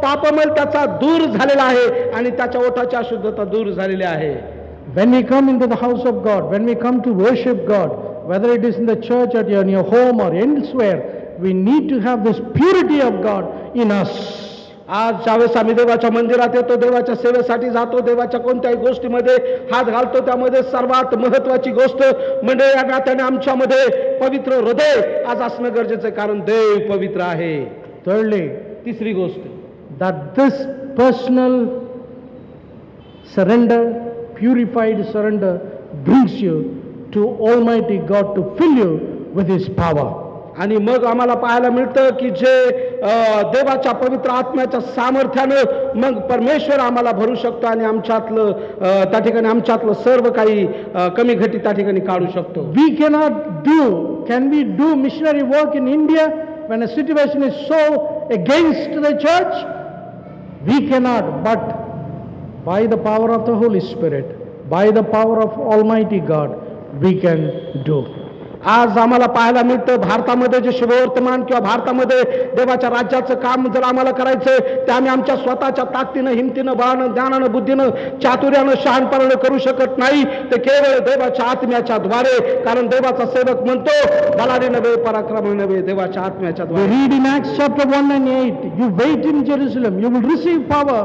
पापमल त्याचा दूर झालेला आहे आणि त्याच्या ओठाची अशुद्धता दूर झालेली आहे. When we come into the house of God, when we come to worship God, whether it is in the church or in your home or elsewhere, we need to have this purity of God in us. आज ज्यावेळेस आम्ही देवाच्या मंदिरात येतो, देवाच्या सेवेसाठी जातो, देवाच्या कोणत्याही गोष्टीमध्ये हात घालतो, त्यामध्ये सर्वात महत्वाची गोष्ट म्हणजे या नात्याने आमच्यामध्ये पवित्र हृदय आज असणं गरजेचं आहे, कारण देव पवित्र आहे. Thirdly, तिसरी गोष्ट, that this personal surrender, purified surrender, brings you to Almighty God to fill you with His power. आणि मग आम्हाला पाहायला मिळतं की जे देवाच्या पवित्र आत्म्याच्या सामर्थ्यानं मग परमेश्वर आम्हाला भरू शकतो आणि आमच्यातलं त्या ठिकाणी आमच्यातलं सर्व काही कमी घटी त्या ठिकाणी काढू शकतो. Can we do missionary work in India when a situation is so against the church? We cannot, but by the power of the Holy Spirit, by the power of Almighty God, we can do. आज आम्हाला पाहायला मिळतं भारतामध्ये जे शुभवर्तमान किंवा भारतामध्ये देवाच्या राज्याचं काम जर आम्हाला करायचं ते आम्ही आमच्या स्वतःच्या ताकदीनं, हिमतीनं, बळानं, ज्ञानानं, बुद्धीनं, चातुर्यानं, शहाणपणानं करू शकत नाही. ते केवळ देवाच्या आत्म्याच्या द्वारे, कारण देवाचा सेवक म्हणतो बलाढ्य नव्हे, पराक्रम नव्हे, देवाच्या आत्म्याच्या We द्वारे. read in Acts chapter 1 and 8, you wait in Jerusalem, you will receive power,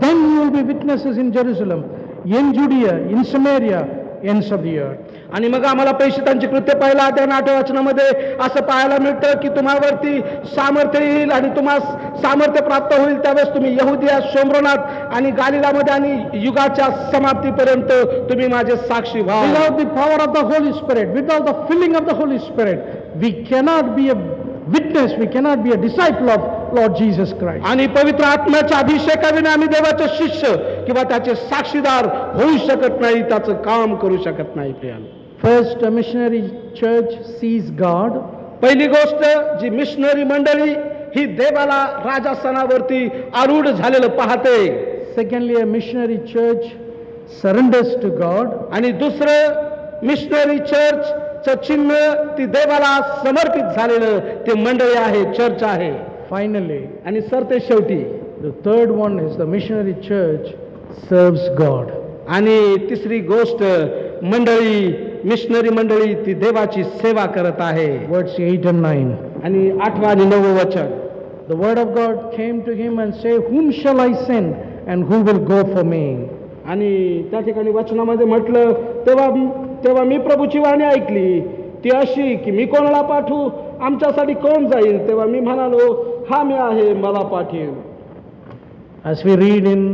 then you will be witnesses in Jerusalem, in Judea, in Samaria, ends of the earth. आणि मग आम्हाला प्रेषितांची कृत्य पाहिला अध्याय 8 वचनामध्ये असं पाहायला मिळतं की तुम्हावरती सामर्थ्य येईल आणि तुम्हाला सामर्थ्य प्राप्त होईल, त्यावेळेस तुम्ही यहुदिया, शोम्रोनात आणि गालिलामध्ये आणि युगाच्या समाप्तीपर्यंत तुम्ही माझे साक्षी व्हा. Without the power of the Holy Spirit, without the filling of the Holy Spirit, we cannot be a witness, we cannot be a disciple of Lord Jesus Christ. आणि पवित्र आत्म्याच्या अभिषेकाविना आम्ही देवाचे शिष्य किंवा त्याचे साक्षीदार होऊ शकत नाही, त्याचं काम करू शकत नाही. प्रियानो, First, a missionary church sees God. पहिली गोष्ट, जी मिशनरी मंडळी ही देवाला राजासनावरती आरूढ झालेलं पाहते. Secondly, a missionary church surrenders to God. आणि दुसरं, मिशनरी चर्चचं चिन्ह ती देवाला समर्पित झालेलं ते मंडळी आहे, चर्च आहे. finally, आणि सरते शेवटी, the third one is the missionary church serves God. आणि तिसरी गोष्ट, मंडळी, मिशनरी मंडळी ती देवाची सेवा करत आहे. Verse 8 and 9. आणि 8 आणि 9 वचन, The word of God came to him and said, Whom shall I send and who will go for me? आणि त्या ठिकाणी वचनामध्ये म्हटलं, तेव्हा मी प्रभूची वाणी ऐकली ती अशी की मी कोणाला पाठवू, आमच्यासाठी कोण जाईल. तेव्हा मी म्हणालो, हा मी आहे, मला पाठव. As we read in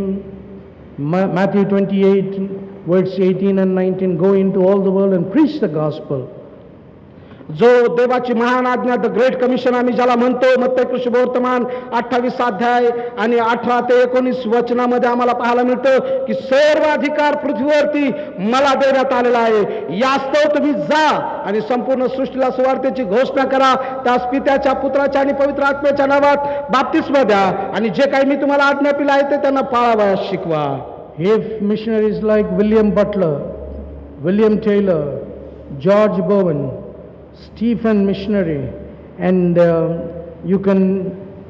Matthew 28, verse 18 and 19, go into all the world and preach the gospel. जो देवाची महान आज्ञा, द ग्रेट कमिशन आम्ही ज्याला म्हणतो, मत्ती कृष्णवर्तमान 28 अध्याय आणि 18 ते 19 वचनामध्ये आम्हाला पाहायला मिळतं की सर्व अधिकार पृथ्वीवरती मला देण्यात आलेला आहे. यास्तव तुम्ही जा आणि संपूर्ण सृष्टीला सुवार्तेची घोषणा करा, त्यास पित्याच्या, पुत्राच्या आणि पवित्र आत्म्याच्या नावात बाप्तिस्म द्या आणि जे काही मी तुम्हाला आज्ञापिलं आहे ते त्यांना पाळावयास शिकवा. If missionaries like William Butler, William Taylor, George Bowen, Stephen Missionary, and you can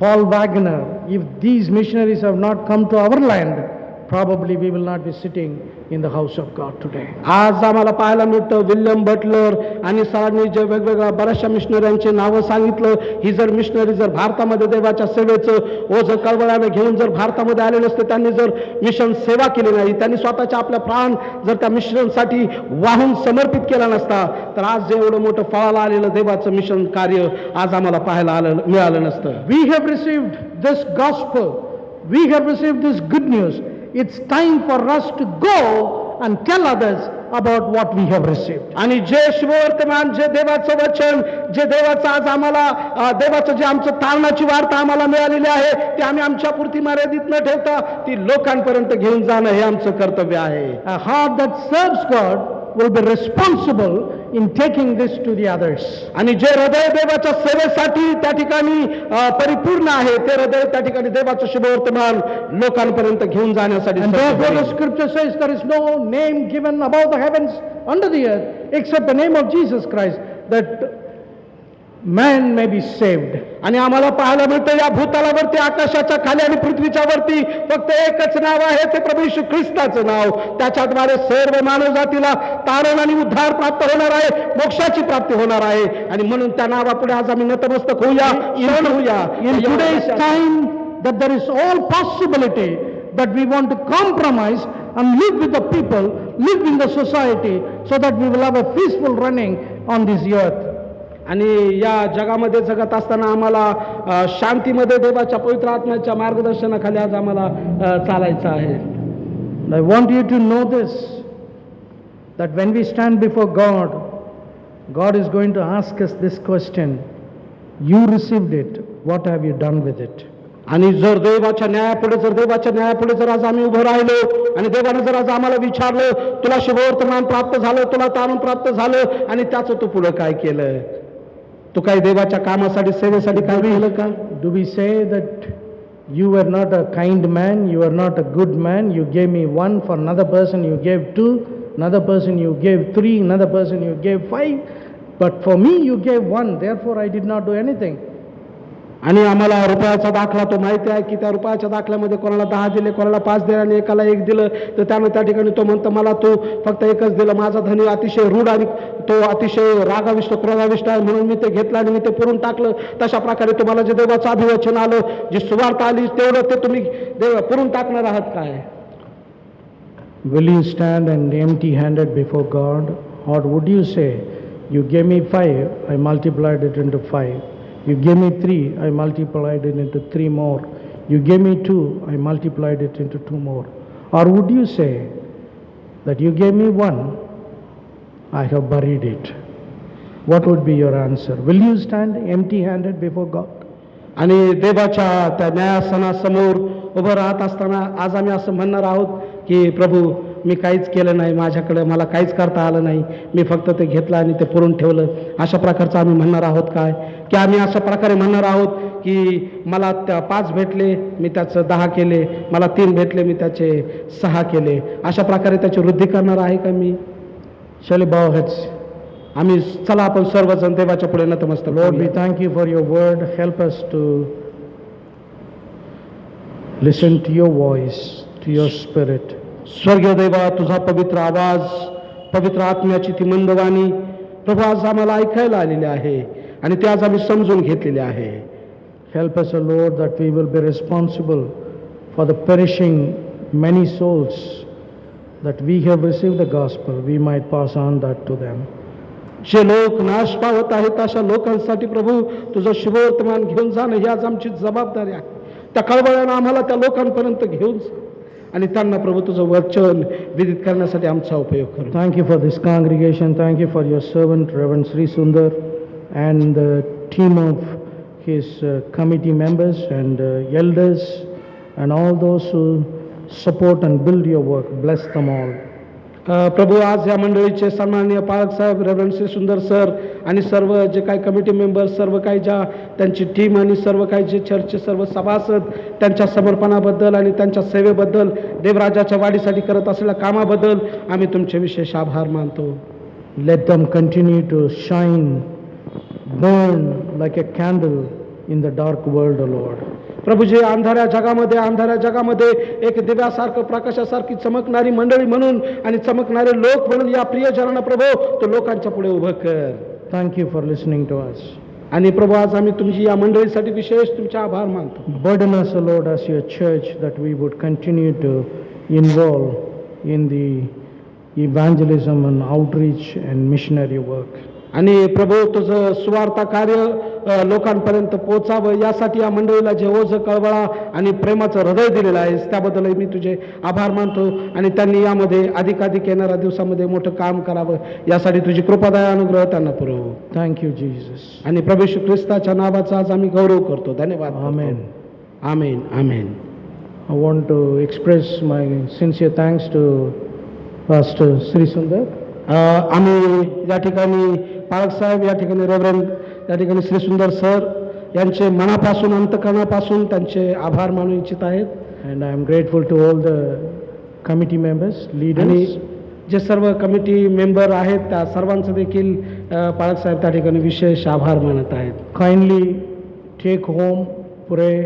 Paul Wagner, if these missionaries have not come to our land, probably we will not be sitting in the house of God today. आज आम्हाला पाहायला मिळतं William Butler आणि सरांनी जे वेगवेगळ्या बऱ्याचशा मिशनऱ्यांची नावं सांगितलं, ही जर मिशनरी जर भारतामध्ये देवाच्या सेवेचं ओझं कळवळ्यानं घेऊन जर भारतामध्ये आले नसते, त्यांनी जर मिशन सेवा केली नाही, त्यांनी स्वतःच्या आपल्या प्राण जर त्या मिशनसाठी वाहून समर्पित केला नसता, तर आज जे एवढं मोठं फळाला आलेलं देवाचं मिशन कार्य आज आम्हाला पाहायला मिळालं नसतं. We have received this gospel. We have received this good news. It's time for us to go and tell others about what we have received. आणि जे शुभवर्तमान, जे देवाचं वचन, जे देवाचं आज आम्हाला देवाचं जे आमचं तारणाची वार्ता आम्हाला मिळालेली आहे, ती आम्ही आमच्या पुरती मर्यादित न ठेवता ती लोकांपर्यंत घेऊन जाणं हे आमचं कर्तव्य आहे. A heart that serves God will be responsible in taking this to the others. आणि जे हृदय देवाच्या सेवेसाठी त्या ठिकाणी परिपूर्ण आहे, ते हृदय त्या ठिकाणी देवाचं शुभवर्तमान लोकांपर्यंत घेऊन जाण्यासाठी And therefore the सज्ज आहे. scripture says there is no name given above the heavens under the earth except the name of Jesus Christ, that man may be saved. आणि आम्हाला पाहायला मिळतं या भूतलावरती, आकाशाच्या खाली आणि पृथ्वीच्या वरती फक्त एकच नाव आहे, ते प्रभू येशू ख्रिस्ताचं नाव. त्याच्याद्वारे सर्व मानव जातीला तारण आणि उद्धार प्राप्त होणार आहे, मोक्षाची प्राप्ती होणार आहे. आणि म्हणून त्या नावापुढे आज आम्ही नतमस्तक होऊया, शरण होऊया. In today's time that there is all possibility that we want to compromise and live with the people, live in the society, so that we will have a peaceful running on this earth. आणि या जगामध्ये जगत असताना आम्हाला शांतीमध्ये देवाच्या पवित्र आत्म्याच्या मार्गदर्शनाखाली आज आम्हाला चालायचं आहे. And I want you to know this, that when we stand before God, God is going to ask us this question: you received it, what have you done with it? आणि जर देवाच्या न्यायापुढे जर आज आम्ही उभं राहिलो आणि देवाने जर आज आम्हाला विचारलं, तुला शुभवर्तमान प्राप्त झालं, तुला तारण प्राप्त झालं, आणि त्याचं तू पुढं काय केलं, तू काही देवाच्या कामासाठी, सेवेसाठी काय केलं का? Do we say that you were not a kind man, you were not a good man, you gave me one, for another person you gave two, another person you gave three, another person you gave five, but for me you gave one, therefore I did not do anything? आणि आम्हाला रुपयाचा दाखला तो माहिती आहे की त्या रुपयाच्या दाखल्यामध्ये कोणाला 10 दिले, कोणाला 5 दिले आणि एकाला 1 दिलं, तर त्यानं त्या ठिकाणी तो म्हणतो मला तू फक्त 1च दिलं. माझा धनी अतिशय रूढ आणि तो अतिशय रागाविष्ट, क्रोधाविष्ट आहे, म्हणून मी ते घेतलं आणि मी ते पुरून टाकलं. तशा प्रकारे तुम्हाला जे देवाचं अभिवचन आलं, जी सुवार्ता आली, तेवढं ते तुम्ही पुरून टाकणार आहात काय? Will you stand and empty-handed before God, or would you say, you gave me 5, I multiplied it into 5. You gave me 3, I multiplied it into 3 more. You gave me 2, I multiplied it into 2 more. Or would you say that you gave me 1, I have buried it? What would be your answer? Will you stand empty-handed before God? आणि देवाच्या त्या न्यायासनासमोर उभं राहत असताना आज आम्ही असं म्हणणार आहोत की प्रभू, मी काहीच केलं नाही, माझ्याकडे मला काहीच करता आलं नाही, मी फक्त ते घेतलं आणि ते पुरून ठेवलं, अशा प्रकारचं आम्ही म्हणणार आहोत काय? की आम्ही अशा प्रकारे म्हणणार आहोत की मला त्या 5 भेटले, मी त्याचं 10 केले, मला 3 भेटले, मी त्याचे 6 केले, अशा प्रकारे त्याची वृद्धी करणार आहे का मी? Shall we bow heads? आम्ही चला आपण सर्वजण देवाच्या पुढे नतमस्तक Lord, we होऊया. thank you for your word. Help us to Listen to your voice, to your spirit. स्वर्गीय देवा, तुझा पवित्र आवाज, पवित्र आत्म्याची ती मंदवाणी प्रभू आज आम्हाला ऐकायला आलेली आहे आणि ते आज आम्ही समजून घेतलेले आहे. Help us, O Lord, that we will be responsible for the perishing many souls, that we have received the gospel, we might pass on that to them. जे लोक नाश पावत आहेत अशा लोकांसाठी प्रभू तुझं शुभवर्तमान घेऊन जाणं ही आज आमची जबाबदारी आहे. त्या कळवळ्यानं आम्हाला त्या लोकांपर्यंत घेऊन जा आणि त्यांना प्रभू तुझं वचन विदित करण्यासाठी आमचा उपयोग करू. Thank you for this congregation. Thank you for your servant, Reverend Sri Sundar, and the team of his committee members and elders, and all those who support and build your work. Bless them all. प्रभू आज या मंडळीचे सन्माननीय पालक साहेब, reverend Shri सुंदर sir आणि सर्व जे काही committee member, सर्व काही ज्या त्यांची टीम आणि सर्व काही जे चर्चचे सर्व सभासद त्यांच्या समर्पणाबद्दल आणि त्यांच्या सेवेबद्दल, देवराजाच्या वाढीसाठी करत असलेल्या कामाबद्दल आम्ही तुमचे विशेष आभार मानतो. Let them continue to shine, burn like a candle in the dark world, O Lord. प्रभू जे अंधाऱ्या जगामध्ये एक दिव्यासारखं, प्रकाशासारखी चमकणारी मंडळी म्हणून आणि चमकणारे लोक म्हणून या प्रियजनांना प्रभू तो लोकांच्या पुढे उभं कर. Thank you for listening to us. आणि प्रभू आज आम्ही तुमची या मंडळीसाठी विशेष तुमचे आभार मानतो. Burden us, O Lord, as your church, that we would continue to involve in the evangelism and outreach and missionary work. आणि प्रभू तुझं सुवार्ता कार्य लोकांपर्यंत पोहोचावं यासाठी या मंडळीला जे ओझं, कळवळा आणि प्रेमाचं हृदय दिलेलं आहेस त्याबद्दल मी तुझे आभार मानतो. आणि त्यांनी यामध्ये अधिकाधिक येणाऱ्या दिवसामध्ये मोठं काम करावं यासाठी तुझी कृपादाय अनुग्रह त्यांना पुरव. Thank you, Jesus. आणि प्रभू येशू ख्रिस्ताच्या नावाचा आज आम्ही गौरव करतो. धन्यवाद. Amen. Amen. Amen. I want to express my sincere thanks to Pastor Sri Sundar. आम्ही या ठिकाणी पालक साहेब, या ठिकाणी रेव्हरंड, या ठिकाणी श्री सुंदर सर यांचे मनापासून, अंतकरणापासून त्यांचे आभार मानू इच्छित आहेत. And I am grateful to all the committee members, आणि leaders. जे सर्व कमिटी मेंबर आहेत त्या सर्वांचं देखील पालक साहेब त्या ठिकाणी विशेष आभार मानत आहेत. Kindly take home, pray,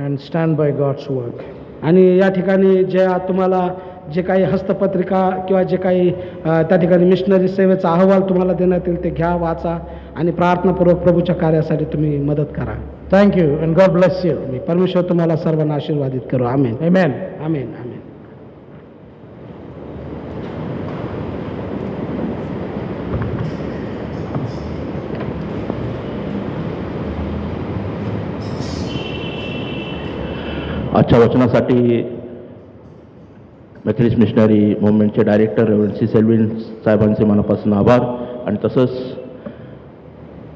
and stand by God's work. आणि या ठिकाणी जे तुम्हाला जे काही हस्तपत्रिका किंवा जे काही त्या ठिकाणी मिशनरी सेवेचा अहवाल तुम्हाला देण्यात येईल ते घ्या, वाचा आणि प्रार्थनापूर्वक प्रभूच्या कार्यासाठी तुम्ही मदत करा. Thank you, and God bless you. परमेश्वर तुम्हाला सर्वांना आशीर्वादित करू. आमेन. Amen. आमेन. आमेन. आजच्या वचनासाठी मेथडिस्ट मिशनरी मुवमेंटचे डायरेक्टर रेव्हरंड सी सेल्विन साहेबांचे मनापासून आभार. आणि तसंच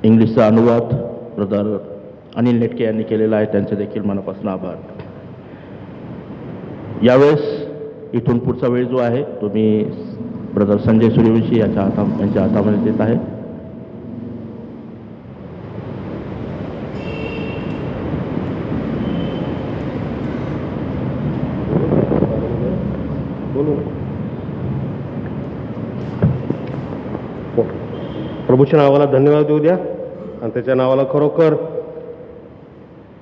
इंग्लिशचा अनुवाद ब्रदर अनिल नेटके यांनी केलेला आहे, त्यांचे देखील मनापासून आभार. यावेळेस इथून पुढचा वेळ जो आहे तो मी ब्रदर संजय सूर्यवंशी यांच्या हातामध्ये देत आहे. प्रभूच्या नावाला धन्यवाद देऊ द्या आणि त्याच्या नावाला खरोखर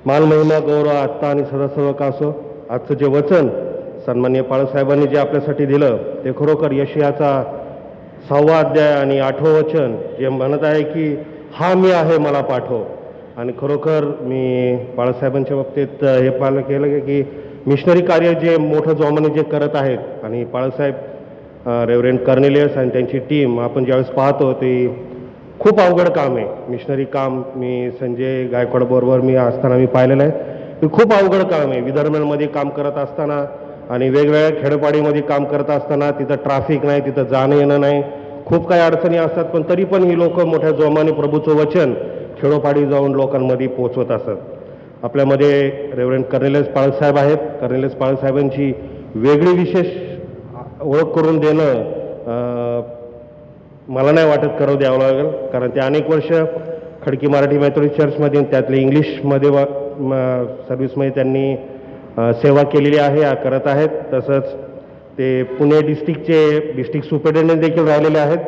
मान, महिमा, गौरव आत्ता आणि सदा सर्व असो. आजचं जे वचन सन्माननीय पाळसाहेबांनी जे आपल्यासाठी दिलं ते खरोखर यशयाचा 6वा अध्याय आणि 8वं वचन जे म्हणत आहे की हा मी आहे, मला पाठव. आणि खरोखर मी बाळासाहेबांच्या बाबतीत हे पाहिलं केलं की मिशनरी कार्य जे मोठं जोमाने जे करत आहेत आणि बाळासाहेब, रेव्हरेंड कर्नेलियस आणि त्यांची टीम आपण ज्यावेळेस पाहतो ते खूप अवघड काम आहे. मिशनरी काम मी संजय गायकवाडबरोबर मी असताना मी पाहिलेलं आहे की खूप अवघड काम आहे. विदर्भामध्ये काम करत असताना आणि वेगवेगळ्या खेडोपाडीमध्ये काम करत असताना तिथं ट्रॅफिक नाही, तिथं जाणं येणं नाही, खूप काही अडचणी असतात. पण तरी पण ही लोक मोठ्या जोमाने प्रभूचं वचन खेडोपाडी जाऊन लोकांमध्ये पोचवत असतात. आपल्यामध्ये रेव्हरेंड कर्नेलियस पाळसाहेब आहेत. कर्नेलियस पाळसाहेबांची वेगळी विशेष ओळख करून देणं मला नाही वाटत करू द्यावं लागेल, कारण ते अनेक वर्ष खडकी मराठी मेथोडिस्ट चर्चमध्ये त्यातले इंग्लिशमध्ये सर्व्हिसमध्ये त्यांनी सेवा केलेली आहे, करत आहेत. तसंच ते पुणे डिस्ट्रिक्ट सुपरिटेंडंट देखील राहिलेले आहेत.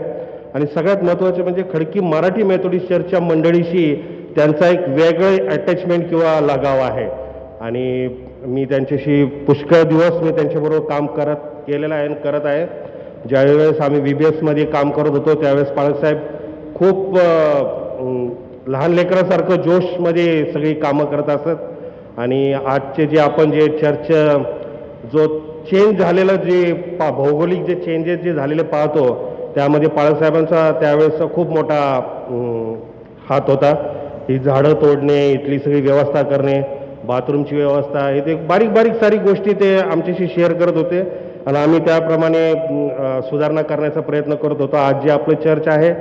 आणि सगळ्यात महत्त्वाचं म्हणजे खडकी मराठी मेथोडिस्ट चर्चच्या मंडळीशी त्यांचा एक वेगळे अटॅचमेंट किंवा लगाव आहे. आणि मी त्यांच्याशी पुष्कळ दिवस मी त्यांच्याबरोबर केलेलं आहे आणि करत आहे. ज्यावेळेस आम्ही VBSमध्ये काम करत होतो त्यावेळेस पाळकसाहेब खूप लहान लेकरासारखं जोशमध्ये सगळी कामं करत असत आणि आजचे जे आपण जे चर्च जो चेंज झालेलं जे भौगोलिक जे चेंजेस जे झालेले पाहतो त्यामध्ये पाळकसाहेबांचा त्यावेळेसचा खूप मोठा हात होता. ही झाडं तोडणे, इथली सगळी व्यवस्था करणे, बाथरूमची व्यवस्था, हे ते बारीक बारीक सारी गोष्टी ते आमच्याशी शेअर करत होते आणि आम्ही त्याप्रमाणे सुधारणा करण्याचा प्रयत्न करत होतो. आज जे आपलं चर्च आहे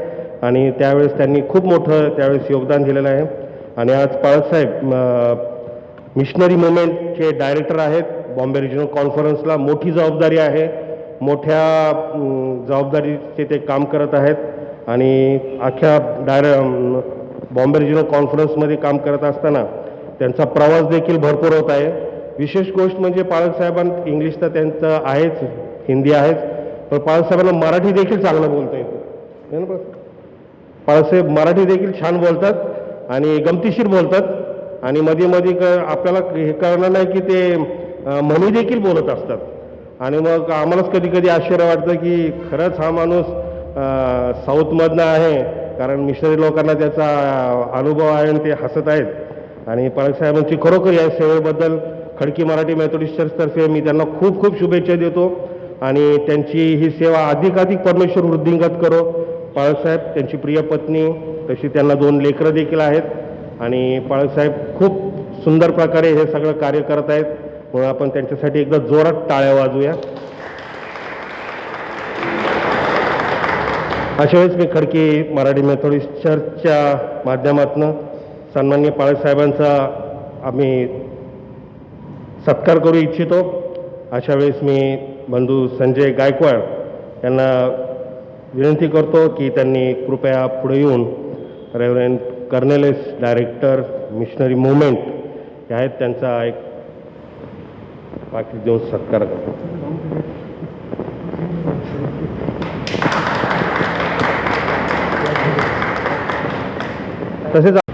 आणि त्यावेळेस त्यांनी खूप मोठं त्यावेळेस योगदान दिलेलं आहे आणि आज पाळकसाहेब मिशनरी मुवमेंटचे डायरेक्टर आहेत. बॉम्बे रिजनल कॉन्फरन्सला मोठी जबाबदारी आहे, मोठ्या जबाबदारीचे ते काम करत आहेत आणि अख्ख्या बॉम्बे रिजनल कॉन्फरन्समध्ये काम करत असताना त्यांचा प्रवास देखील भरपूर होत आहे. विशेष गोष्ट म्हणजे पाळकसाहेबांना इंग्लिश तर त्यांचं आहेच, हिंदी आहेच, पण पाळकसाहेबांना मराठी देखील चांगलं बोलता येतं. पाळकसाहेब मराठी देखील छान बोलतात आणि गमतीशीर बोलतात आणि मध्ये मध्ये आपल्याला हे कळणार नाही की ते म्हणी देखील बोलत असतात आणि मग आम्हालाच कधी कधी आश्चर्य वाटतं की खरंच हा माणूस साऊथमधनं आहे, कारण मिशनरी लोकांना त्याचा अनुभव आहे आणि ते हसत आहेत. आणि पाळकसाहेबांची खरोखर या सेवेबद्दल खडकी मराठी मेथोडिस्ट चर्चतर्फे मी त्यांना खूप खूप शुभेच्छा देतो आणि त्यांची ही सेवा अधिकाधिक परमेश्वर वृद्धिंगत करो. पाळकसाहेब, त्यांची प्रिय पत्नी, तशी त्यांना 2 लेकरं देखील आहेत आणि पाळकसाहेब खूप सुंदर प्रकारे हे सगळं कार्य करत आहेत, म्हणून आपण त्यांच्यासाठी एकदा जोरात टाळ्या वाजूया. अशा वेळेस मी खडकी मराठी मेथोडिस्ट चर्चच्या माध्यमातून सन्माननीय पाळकसाहेबांचा आम्ही सत्कार करू इच्छितो. अशा वेळेस मी बंधू संजय गायकवाड यांना विनंती करतो की त्यांनी कृपया पुढे येऊन रेव्हरंड कर्नेलेस डायरेक्टर मिशनरी मुवमेंट हे आहेत त्यांचा एक वाक्य देऊन सत्कार करतो.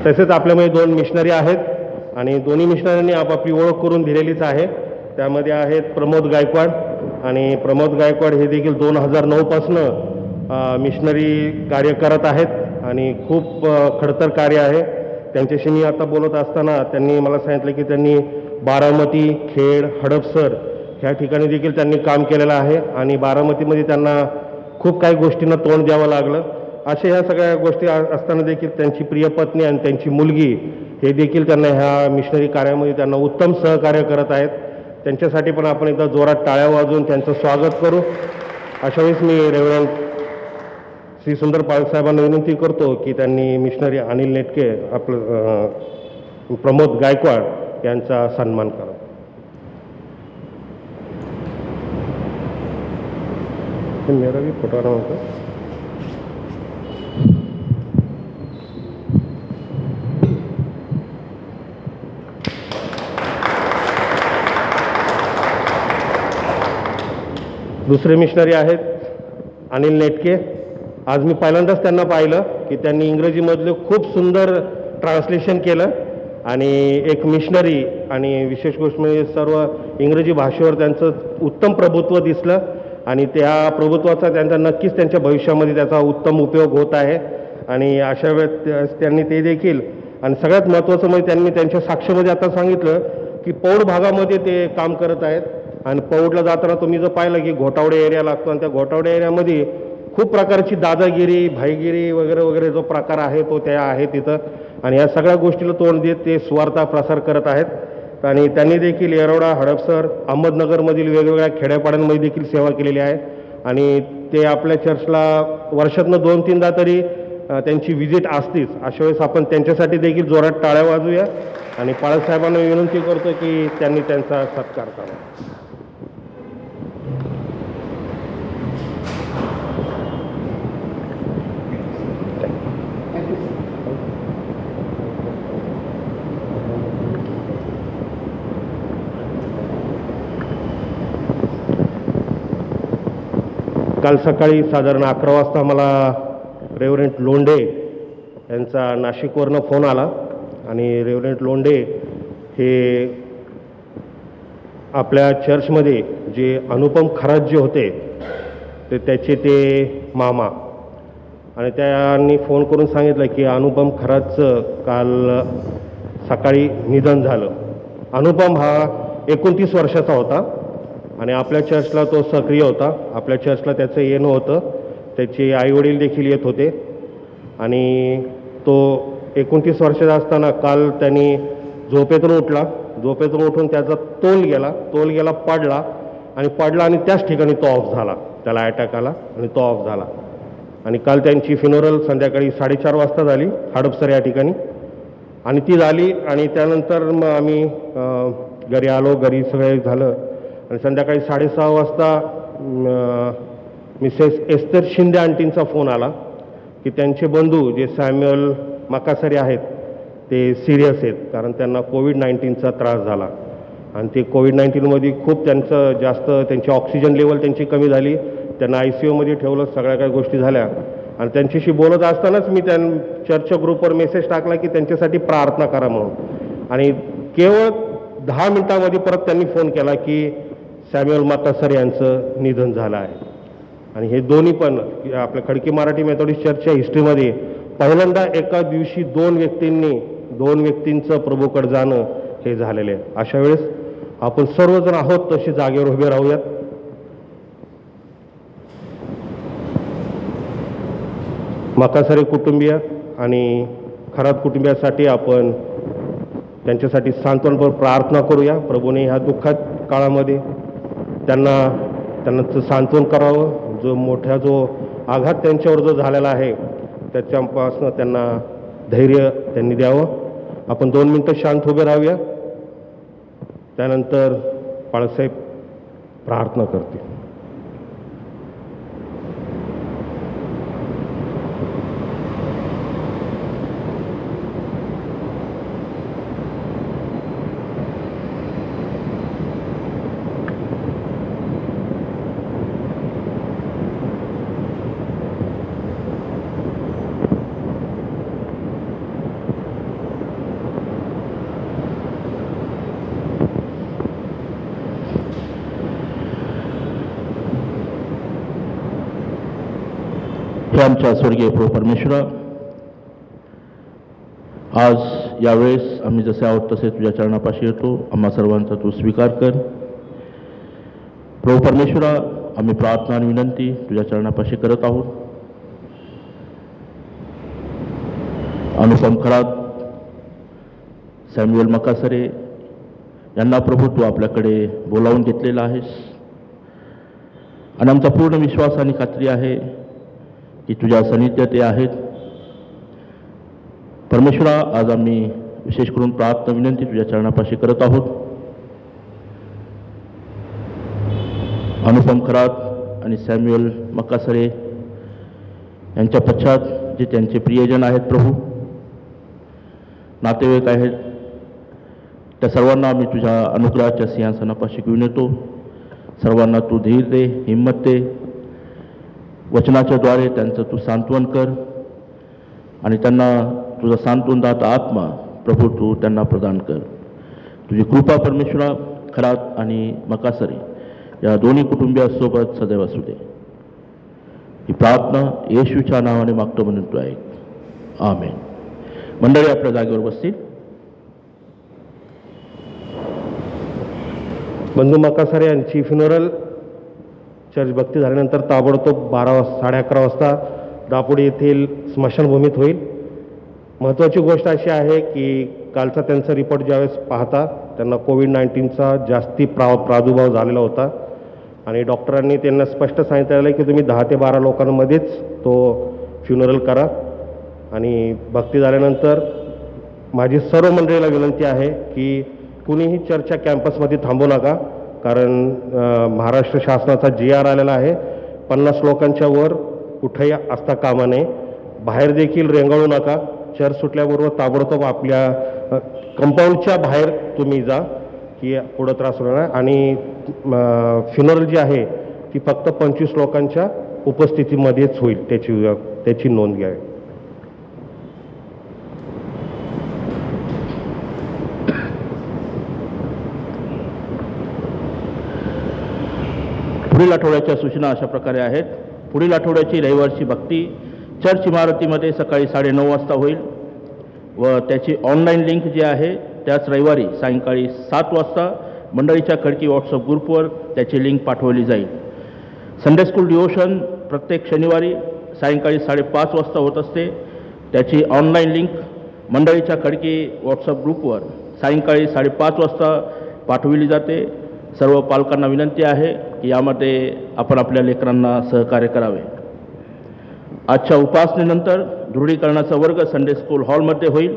तसेच आपल्यामध्ये 2 मिशनरी आहेत आणि दोन्ही मिशनरींनी आपापली ओळख करून दिलेलीच आहे. त्यामध्ये आहेत प्रमोद गायकवाड आणि प्रमोद गायकवाड हे देखील 2009 पासनं मिशनरी कार्य करत आहेत आणि खूप खडतर कार्य आहे. त्यांच्याशी मी आता बोलत असताना त्यांनी मला सांगितलं की त्यांनी बारामती, खेड, हडपसर ह्या ठिकाणी देखील त्यांनी काम केलेलं आहे आणि बारामतीमध्ये त्यांना खूप काही गोष्टींना तोंड द्यावं लागलं. अशा ह्या सगळ्या गोष्टी असताना देखील त्यांची प्रिय पत्नी आणि त्यांची मुलगी हे देखील त्यांना ह्या मिशनरी कार्यामध्ये त्यांना उत्तम सहकार्य करत आहेत. त्यांच्यासाठी पण आपण एकदा जोरात टाळ्या वाजवून त्यांचं स्वागत करू. अशा वेळेस मी रेव्हरंड श्री सुंदर पाळकसाहेबांना विनंती करतो की त्यांनी मिशनरी अनिल नेटके आपलं प्रमोद गायकवाड यांचा सन्मान करा. मेरा भी फोटो रहा होता. दुसरे मिशनरी आहेत अनिल नेटके. आज मी पहिल्यांदाच त्यांना पाहिलं की त्यांनी इंग्रजीमधलं खूप सुंदर ट्रान्सलेशन केलं आणि एक मिशनरी आणि विशेष गोष्ट म्हणजे सर्व इंग्रजी भाषेवर त्यांचं उत्तम प्रभुत्व दिसलं आणि त्या प्रभुत्वाचा त्यांचा नक्कीच त्यांच्या भविष्यामध्ये त्याचा उत्तम उपयोग होत आहे. आणि अशा वेळेस त्यांनी ते देखील आणि सगळ्यात महत्त्वाचं म्हणजे त्यांनी त्यांच्या साक्षीमध्ये आता सांगितलं की पौड भागामध्ये ते काम करत आहेत आणि पौडला जाताना तुम्ही जर पाहिलं की घोटावडे एरिया लागतो आणि त्या घोटावडे एरियामध्ये खूप प्रकारची दादागिरी, भाईगिरी वगैरे वगैरे जो प्रकार आहे तो त्या आहे तिथं आणि या सगळ्या गोष्टीला तोंड देत ते स्वार्थ प्रसार करत आहेत. आणि त्यांनी देखील येरवडा, हडपसर, अहमदनगरमधील वेगवेगळ्या खेड्यापाड्यांमध्ये देखील सेवा केलेली आहे आणि ते आपल्या चर्चला वर्षातनं 2-3दा तरी त्यांची व्हिजिट असतीच. अशा वेळेस आपण त्यांच्यासाठी देखील जोरात टाळ्या वाजूया आणि पाळकसाहेबांना विनंती करतो की त्यांनी त्यांचा सत्कार करावा. काल सकाळी साधारण 11 वाजता मला रेव्हरंड लोंढे यांचा नाशिकवरनं फोन आला आणि रेव्हरंड लोंढे हे आपल्या चर्चमध्ये जे अनुपम खरात जे होते त्याचे ते मामा, आणि त्यांनी फोन करून सांगितलं की अनुपम खरातचं काल सकाळी निधन झालं. अनुपम हा 29 वर्षाचा होता आणि आपल्या चर्चला तो सक्रिय होता. आपल्या चर्चला त्याचं येणं होतं, त्याचे आईवडील देखील येत होते. आणि तो 29 वर्षाचा असताना काल त्यांनी झोपेतून उठून त्याचा तोल गेला, पडला आणि त्याच ठिकाणी तो ऑफ झाला. त्याला अटॅक आला आणि तो ऑफ झाला. आणि काल त्यांची फ्युनरल संध्याकाळी 4:30 वाजता झाली हडपसर या ठिकाणी, आणि ती झाली. आणि त्यानंतर मग आम्ही घरी आलो, घरी सगळे झालं. आणि संध्याकाळी 6:30 वाजता मिसेस एस्तर शिंदे आंटींचा फोन आला की त्यांचे बंधू जे सॅम्युअल मकासरे आहेत ते सिरियस आहेत, कारण त्यांना कोविड-19चा त्रास झाला. आणि ते कोविड-19मध्ये खूप त्यांची ऑक्सिजन लेवल त्यांची कमी झाली. त्यांना ICUमध्ये ठेवलं, सगळ्या काही गोष्टी झाल्या. आणि त्यांच्याशी बोलत असतानाच मी चर्चच्या ग्रुपवर मेसेज टाकला की त्यांच्यासाठी प्रार्थना करा म्हणून. आणि केवळ 10 मिनिटांमध्ये परत त्यांनी फोन केला की सॅम्युअल मकासरे यांचं निधन झालं आहे. आणि हे दोन्ही पण आपल्या खडकी मराठी मेथोडिस्ट चर्चच्या हिस्ट्रीमध्ये पहिल्यांदा एका दिवशी दोन व्यक्तींचं प्रभूकडे जाणं हे झालेलं आहे. अशा वेळेस आपण सर्वजण आहोत तसे जागेवर उभे राहूयात. मकासरे कुटुंबीय आणि खरात कुटुंबियासाठी आपण त्यांच्यासाठी सांत्वनपर प्रार्थना करूया. प्रभूने ह्या दुःखात काळामध्ये त्यांना सांत्वन करावं. जो आघात त्यांच्यावर जो झालेला आहे त्याच्यापासून त्यांना धैर्य त्यांनी द्यावं. आपण 2 मिनिटं शांत उभे राहूया. त्यानंतर बाळासाहेब प्रार्थना करतील. हे आमच्या स्वर्गीय प्रभू परमेश्वरा, आज यावेळेस आम्ही जसे आहोत तसे तुझ्या चरणापाशी येतो. आम्हा सर्वांचा तू स्वीकार कर. प्रभू परमेश्वरा, आम्ही प्रार्थना आणि विनंती तुझ्या चरणापाशी करत आहोत. अनुपम खरात, सॅम्युअल मकासरे यांना प्रभू तू आपल्याकडे बोलावून घेतलेला आहेस. आणि आमचा पूर्ण विश्वास आणि खात्री आहे की तुझ्या सानिध्यात ते आहेत. परमेश्वरा, आज आम्ही विशेष करून प्रार्थना विनंती तुझ्या चरणापाशी करत आहोत. अनुपम खरात आणि सॅम्युअल मकासरे यांच्या पश्चात जे त्यांचे प्रियजन आहेत प्रभू, नातेवाईक आहेत, त्या सर्वांना आम्ही तुझ्या अनुग्रहाच्या सिंहासनापाशी घेऊन येतो. सर्वांना तू धीर दे, हिंमत दे. वचनाच्या द्वारे त्यांचं तू सांत्वन कर आणि त्यांना तुझा सांत्वनदाता आत्मा प्रभू तू त्यांना प्रदान कर. तुझी कृपा परमेश्वरा खरात आणि मकासरे या दोन्ही कुटुंबियांसोबत सदैव असू दे. ही प्रार्थना येशूच्या नावाने मागतो म्हणून तू ऐक. आमेन. मंडळी आपल्या जागेवर बसतील. बंधू मकासरे यांची फ्युनरल चर्च भक्ती झाल्यानंतर ताबडतोब 11:30 वाजता दापोडी येथील स्मशानभूमीत होईल. महत्त्वाची गोष्ट अशी आहे की कालचा त्यांचा रिपोर्ट ज्यावेळेस पाहता त्यांना कोविड-19चा जास्ती प्रादुर्भाव झालेला होता आणि डॉक्टरांनी त्यांना स्पष्ट सांगितलेलं आहे की तुम्ही 10 ते 12 लोकांमध्येच तो फ्युनरल करा. आणि भक्ती झाल्यानंतर माझी सर्व मंडळीला विनंती आहे की कुणीही चर्चच्या कॅम्पसमध्ये थांबू नका, कारण महाराष्ट्र शासनाचा GR आलेला आहे. 50 लोकांच्या वर कुठेही असता कामा नये. बाहेर देखील रेंगाळू नका. चर्च सुटल्याबरोबर ताबडतोब आपल्या कंपाऊंडच्या बाहेर तुम्ही जा की पुढं त्रास होणार. आणि फ्युनरल जी आहे ती फक्त 25 लोकांच्या उपस्थितीमध्येच होईल, त्याची नोंद घ्यावी. पुढील आठवड्याच्या सूचना अशा प्रकारे आहेत. पुढील आठवड्याची रविवारची भक्ती चर्च इमारतीमध्ये सकाळी 9:30 वाजता होईल व त्याची ऑनलाईन लिंक जी आहे त्याच रविवारी सायंकाळी 7 वाजता मंडळीच्या खडकी व्हॉट्सअप ग्रुपवर त्याची लिंक पाठवली जाईल. संडे स्कूल डिवोशन प्रत्येक शनिवारी सायंकाळी 5:30 वाजता होत असते. त्याची ऑनलाईन लिंक मंडळीच्या खडकी व्हॉट्सअप ग्रुपवर सायंकाळी 5:30 वाजता पाठविली जाते. सर्व पालकांना विनंती आहे की यामध्ये आपण आपल्या लेकरांना सहकार्य करावे. आजच्या उपासनेनंतर दृढीकरणाचा वर्ग संडे स्कूल हॉलमध्ये होईल.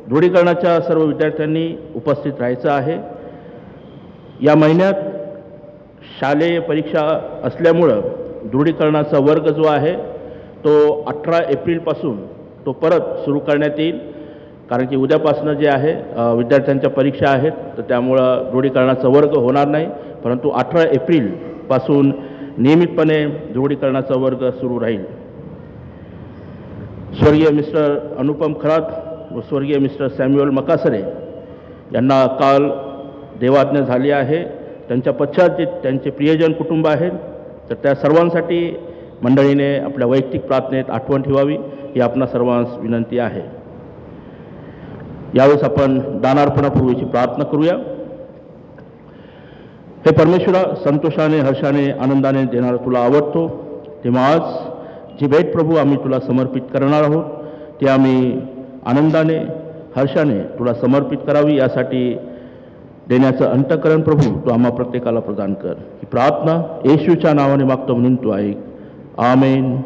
दृढीकरणाच्या सर्व विद्यार्थ्यांनी उपस्थित राहायचं आहे. या महिन्यात शालेय परीक्षा असल्यामुळं दृढीकरणाचा वर्ग जो आहे तो 18 एप्रिलपासून तो परत सुरू करण्यात येईल. कारण की उद्यापासून जे आहे विद्यार्थ्यांच्या परीक्षा आहेत, तर त्यामुळं दृढीकरणाचा वर्ग होणार नाही. परंतु 18 एप्रिलपासून नियमितपणे दृढीकरणाचा वर्ग सुरू राहील. स्वर्गीय मिस्टर अनुपम खरात व स्वर्गीय मिस्टर सॅम्युअल मकासरे यांना काल देवाज्ञा झाली आहे. त्यांच्या पश्चात जे त्यांचे प्रियजन कुटुंब आहेत, तर त्या सर्वांसाठी मंडळीने आपल्या वैयक्तिक प्रार्थनेत आठवण ठेवावी ही आपणा सर्वांस विनंती आहे. यावेळेस आपण दानार्पणापूर्वीची प्रार्थना करूया. हे परमेश्वरा, संतोषाने, हर्षाने, आनंदाने देणारा तुला आवडतो, तेव्हा आज जी भेट प्रभू आम्ही तुला समर्पित करणार आहोत ती आम्ही आनंदाने, हर्षाने तुला समर्पित करावी यासाठी देण्याचं अंतःकरण प्रभू तू आम्हा प्रत्येकाला प्रदान कर. ही प्रार्थना येशूच्या नावाने मागतो म्हणून तू ऐक. आमेन.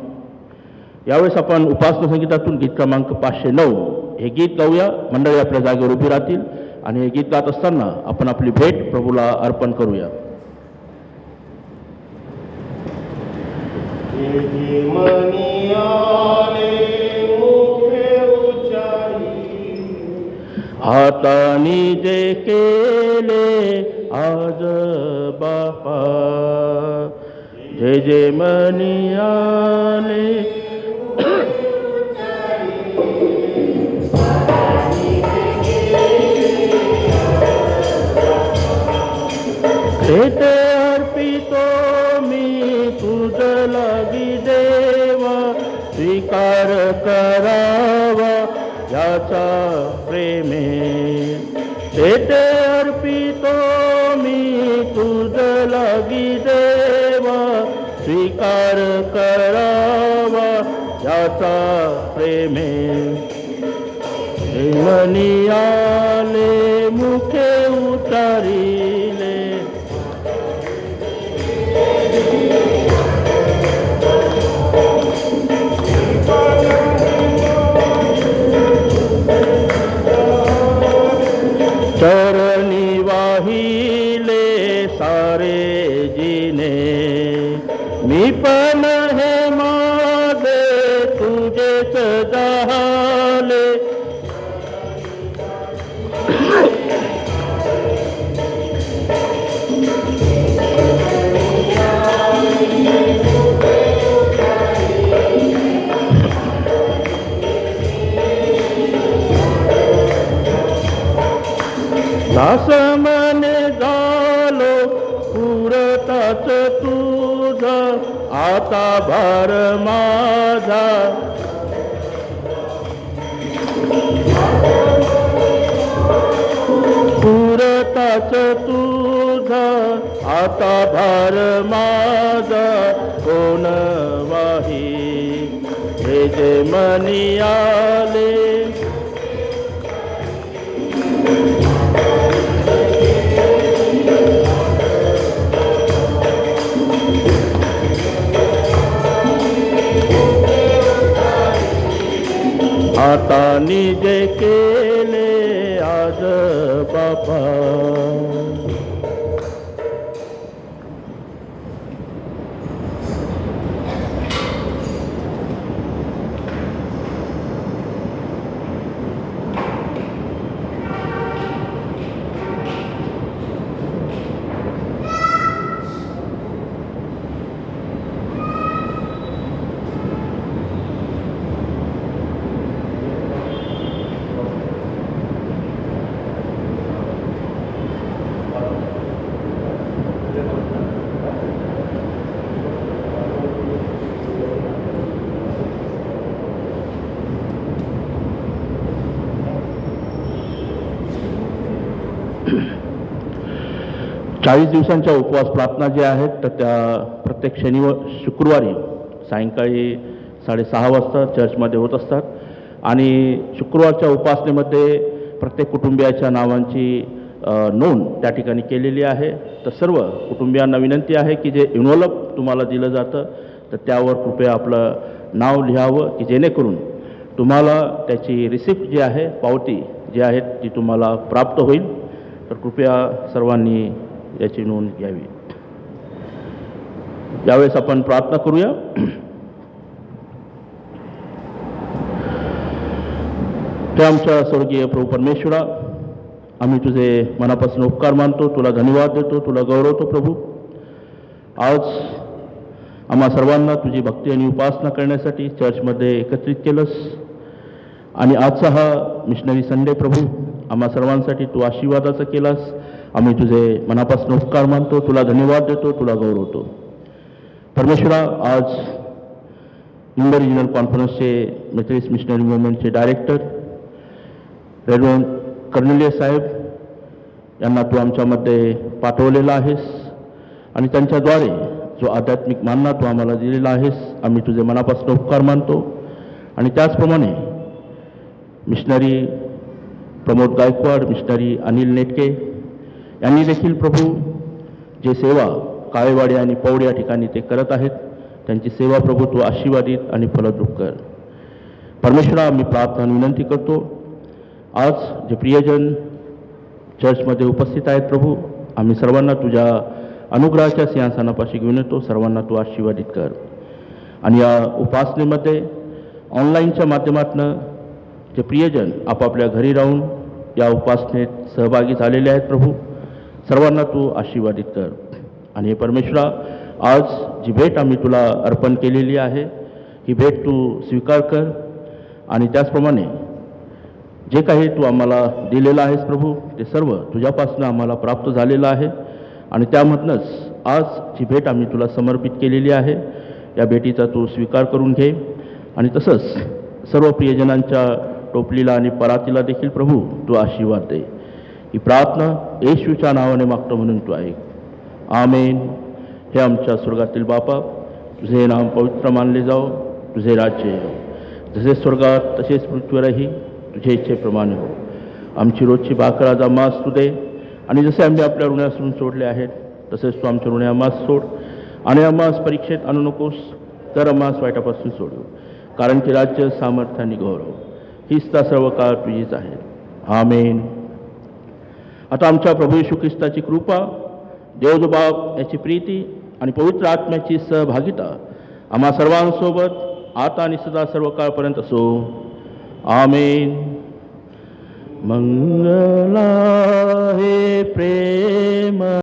यावेळेस आपण उपासना संगीतातून गीत क्रमांक 509 हे गीत गाऊया. मंडळी आपल्या जागेवर उभी राहतील आणि हे गीत गात असताना आपण आपली भेट प्रभूला अर्पण करूया. हातानी जे केले आज बापा, जे जे मनी आले ते अर्पितो मी तुझ लागी देवा, स्वीकार करावा याचा प्रेमे. ते अर्पितो मी तुझ लागी देवा, स्वीकार करावा याचा प्रेमे. मनी आले मुखे उतारिले, चरणी वाहिले सारे जिने. मी पण हे माझे तुझेच झाले, दास मने झालो पुरताच तुझा, आता भार माझा. पुरताच तुझा आता भार माझा, कोण वाही हे जे मनी आले. आता निजे केले आज बापा. 40 दिवसांच्या उपवास प्रार्थना ज्या आहेत तर त्या प्रत्येक शुक्रवारी सायंकाळी 6:30 वाजता चर्चमध्ये होत असतात आणि शुक्रवारच्या उपासनेमध्ये प्रत्येक कुटुंबियाच्या नावांची नोंद त्या ठिकाणी केलेली आहे. तर सर्व कुटुंबियांना विनंती आहे की जे इन्व्हॉल्व तुम्हाला दिलं जातं तर त्यावर कृपया आपलं नाव लिहावं की जेणेकरून तुम्हाला त्याची रिसिप्ट जी आहे पावती जी आहे ती तुम्हाला प्राप्त होईल. तर कृपया सर्वांनी याची नोंद घ्यावी. यावेळेस आपण प्रार्थना करूया. हे आमच्या स्वर्गीय प्रभू परमेश्वरा, आम्ही तुझे मनापासून उपकार मानतो, तुला धन्यवाद देतो, तुला गौरवतो प्रभू. आज आम्हा सर्वांना तुझी भक्ती आणि उपासना करण्यासाठी चर्चमध्ये एकत्रित केलंस आणि आजचा हा मिशनरी संडे प्रभू आम्हा सर्वांसाठी तू आशीर्वादाचा केलास. आम्ही तुझे मनापासून उपकार मानतो, तुला धन्यवाद देतो, तुला गौरवतो. परमेश्वरा, आज मुंबई रिजनल कॉन्फरन्सचे मेथडिस्ट मिशनरी मुवमेंटचे डायरेक्टर रेव्हरंड कर्नेलियस साहेब यांना तू आमच्यामध्ये पाठवलेला आहेस आणि त्यांच्याद्वारे जो आध्यात्मिक मानना तू आम्हाला दिलेला आहेस, आम्ही तुझे मनापासून उपकार मानतो. आणि त्याचप्रमाणे मिशनरी प्रमोद गायकवाड, मिशनरी अनिल नेटके यांनी देखील प्रभू जे सेवा काळेवाडी आणि पौड या ठिकाणी ते करत आहेत त्यांची सेवा प्रभू तू आशीर्वादित आणि फलद्रूप कर. परमेश्वरा, आम्ही प्रार्थना आणि विनंती करतो, आज जे प्रियजन चर्चमध्ये उपस्थित आहेत प्रभू, आम्ही सर्वांना तुझ्या अनुग्रहाच्या सिंहासनापाशी घेऊन येतो. सर्वांना तू आशीर्वादित कर. आणि या उपासनेमध्ये ऑनलाईनच्या माध्यमातून जे प्रियजन आपापल्या घरी राहून या उपासनेत सहभागी झालेले आहेत प्रभू, सर्वांना तू आशीर्वादित कर. आणि हे परमेश्वरा, आज जी भेट आम्ही तुला अर्पण केलेली आहे ही भेट तू स्वीकार कर आणि त्याचप्रमाणे जे काही तू आम्हाला दिलेलं आहेस प्रभू ते सर्व तुझ्यापासून आम्हाला प्राप्त झालेलं आहे आणि त्यामधनंच आज जी भेट आम्ही तुला समर्पित केलेली आहे या भेटीचा तू स्वीकार करून घे. आणि तसंच सर्व प्रियजनांच्या टोपलीला आणि परातीला देखील प्रभू तू आशीर्वाद दे. ही प्रार्थना येशूच्या नावाने मागतो म्हणून तू ऐक. आमेन. हे आमच्या स्वर्गातील बापा, तुझे नाम पवित्र मानले जाओ, तुझे राज्य येवो, जसे स्वर्गात तसेच पृथ्वीवरही तुझे इच्छेप्रमाणे हो. आमची रोजची भाकर आज आम्हास तू दे आणि जसे आम्ही आपल्या ऋणासून सोडले आहेत तसेच तू आमच्या ऋणे आम्हास सोड आणि आम्हास परीक्षेत आणू नकोस तर आम्हास वाईटापासून सोडू. कारण की राज्य, सामर्थ्य आणि गौरव हीच तर सर्व काळ तुझीच आहे. आमेन. आता आमच्या प्रभू येशू ख्रिस्ताची कृपा, देव बाप याची प्रीती आणि पवित्र आत्म्याची सहभागिता आम्हा सर्वांसोबत आता आणि सदा सर्व काळपर्यंत असो. आमेन. मंगला हे प्रेम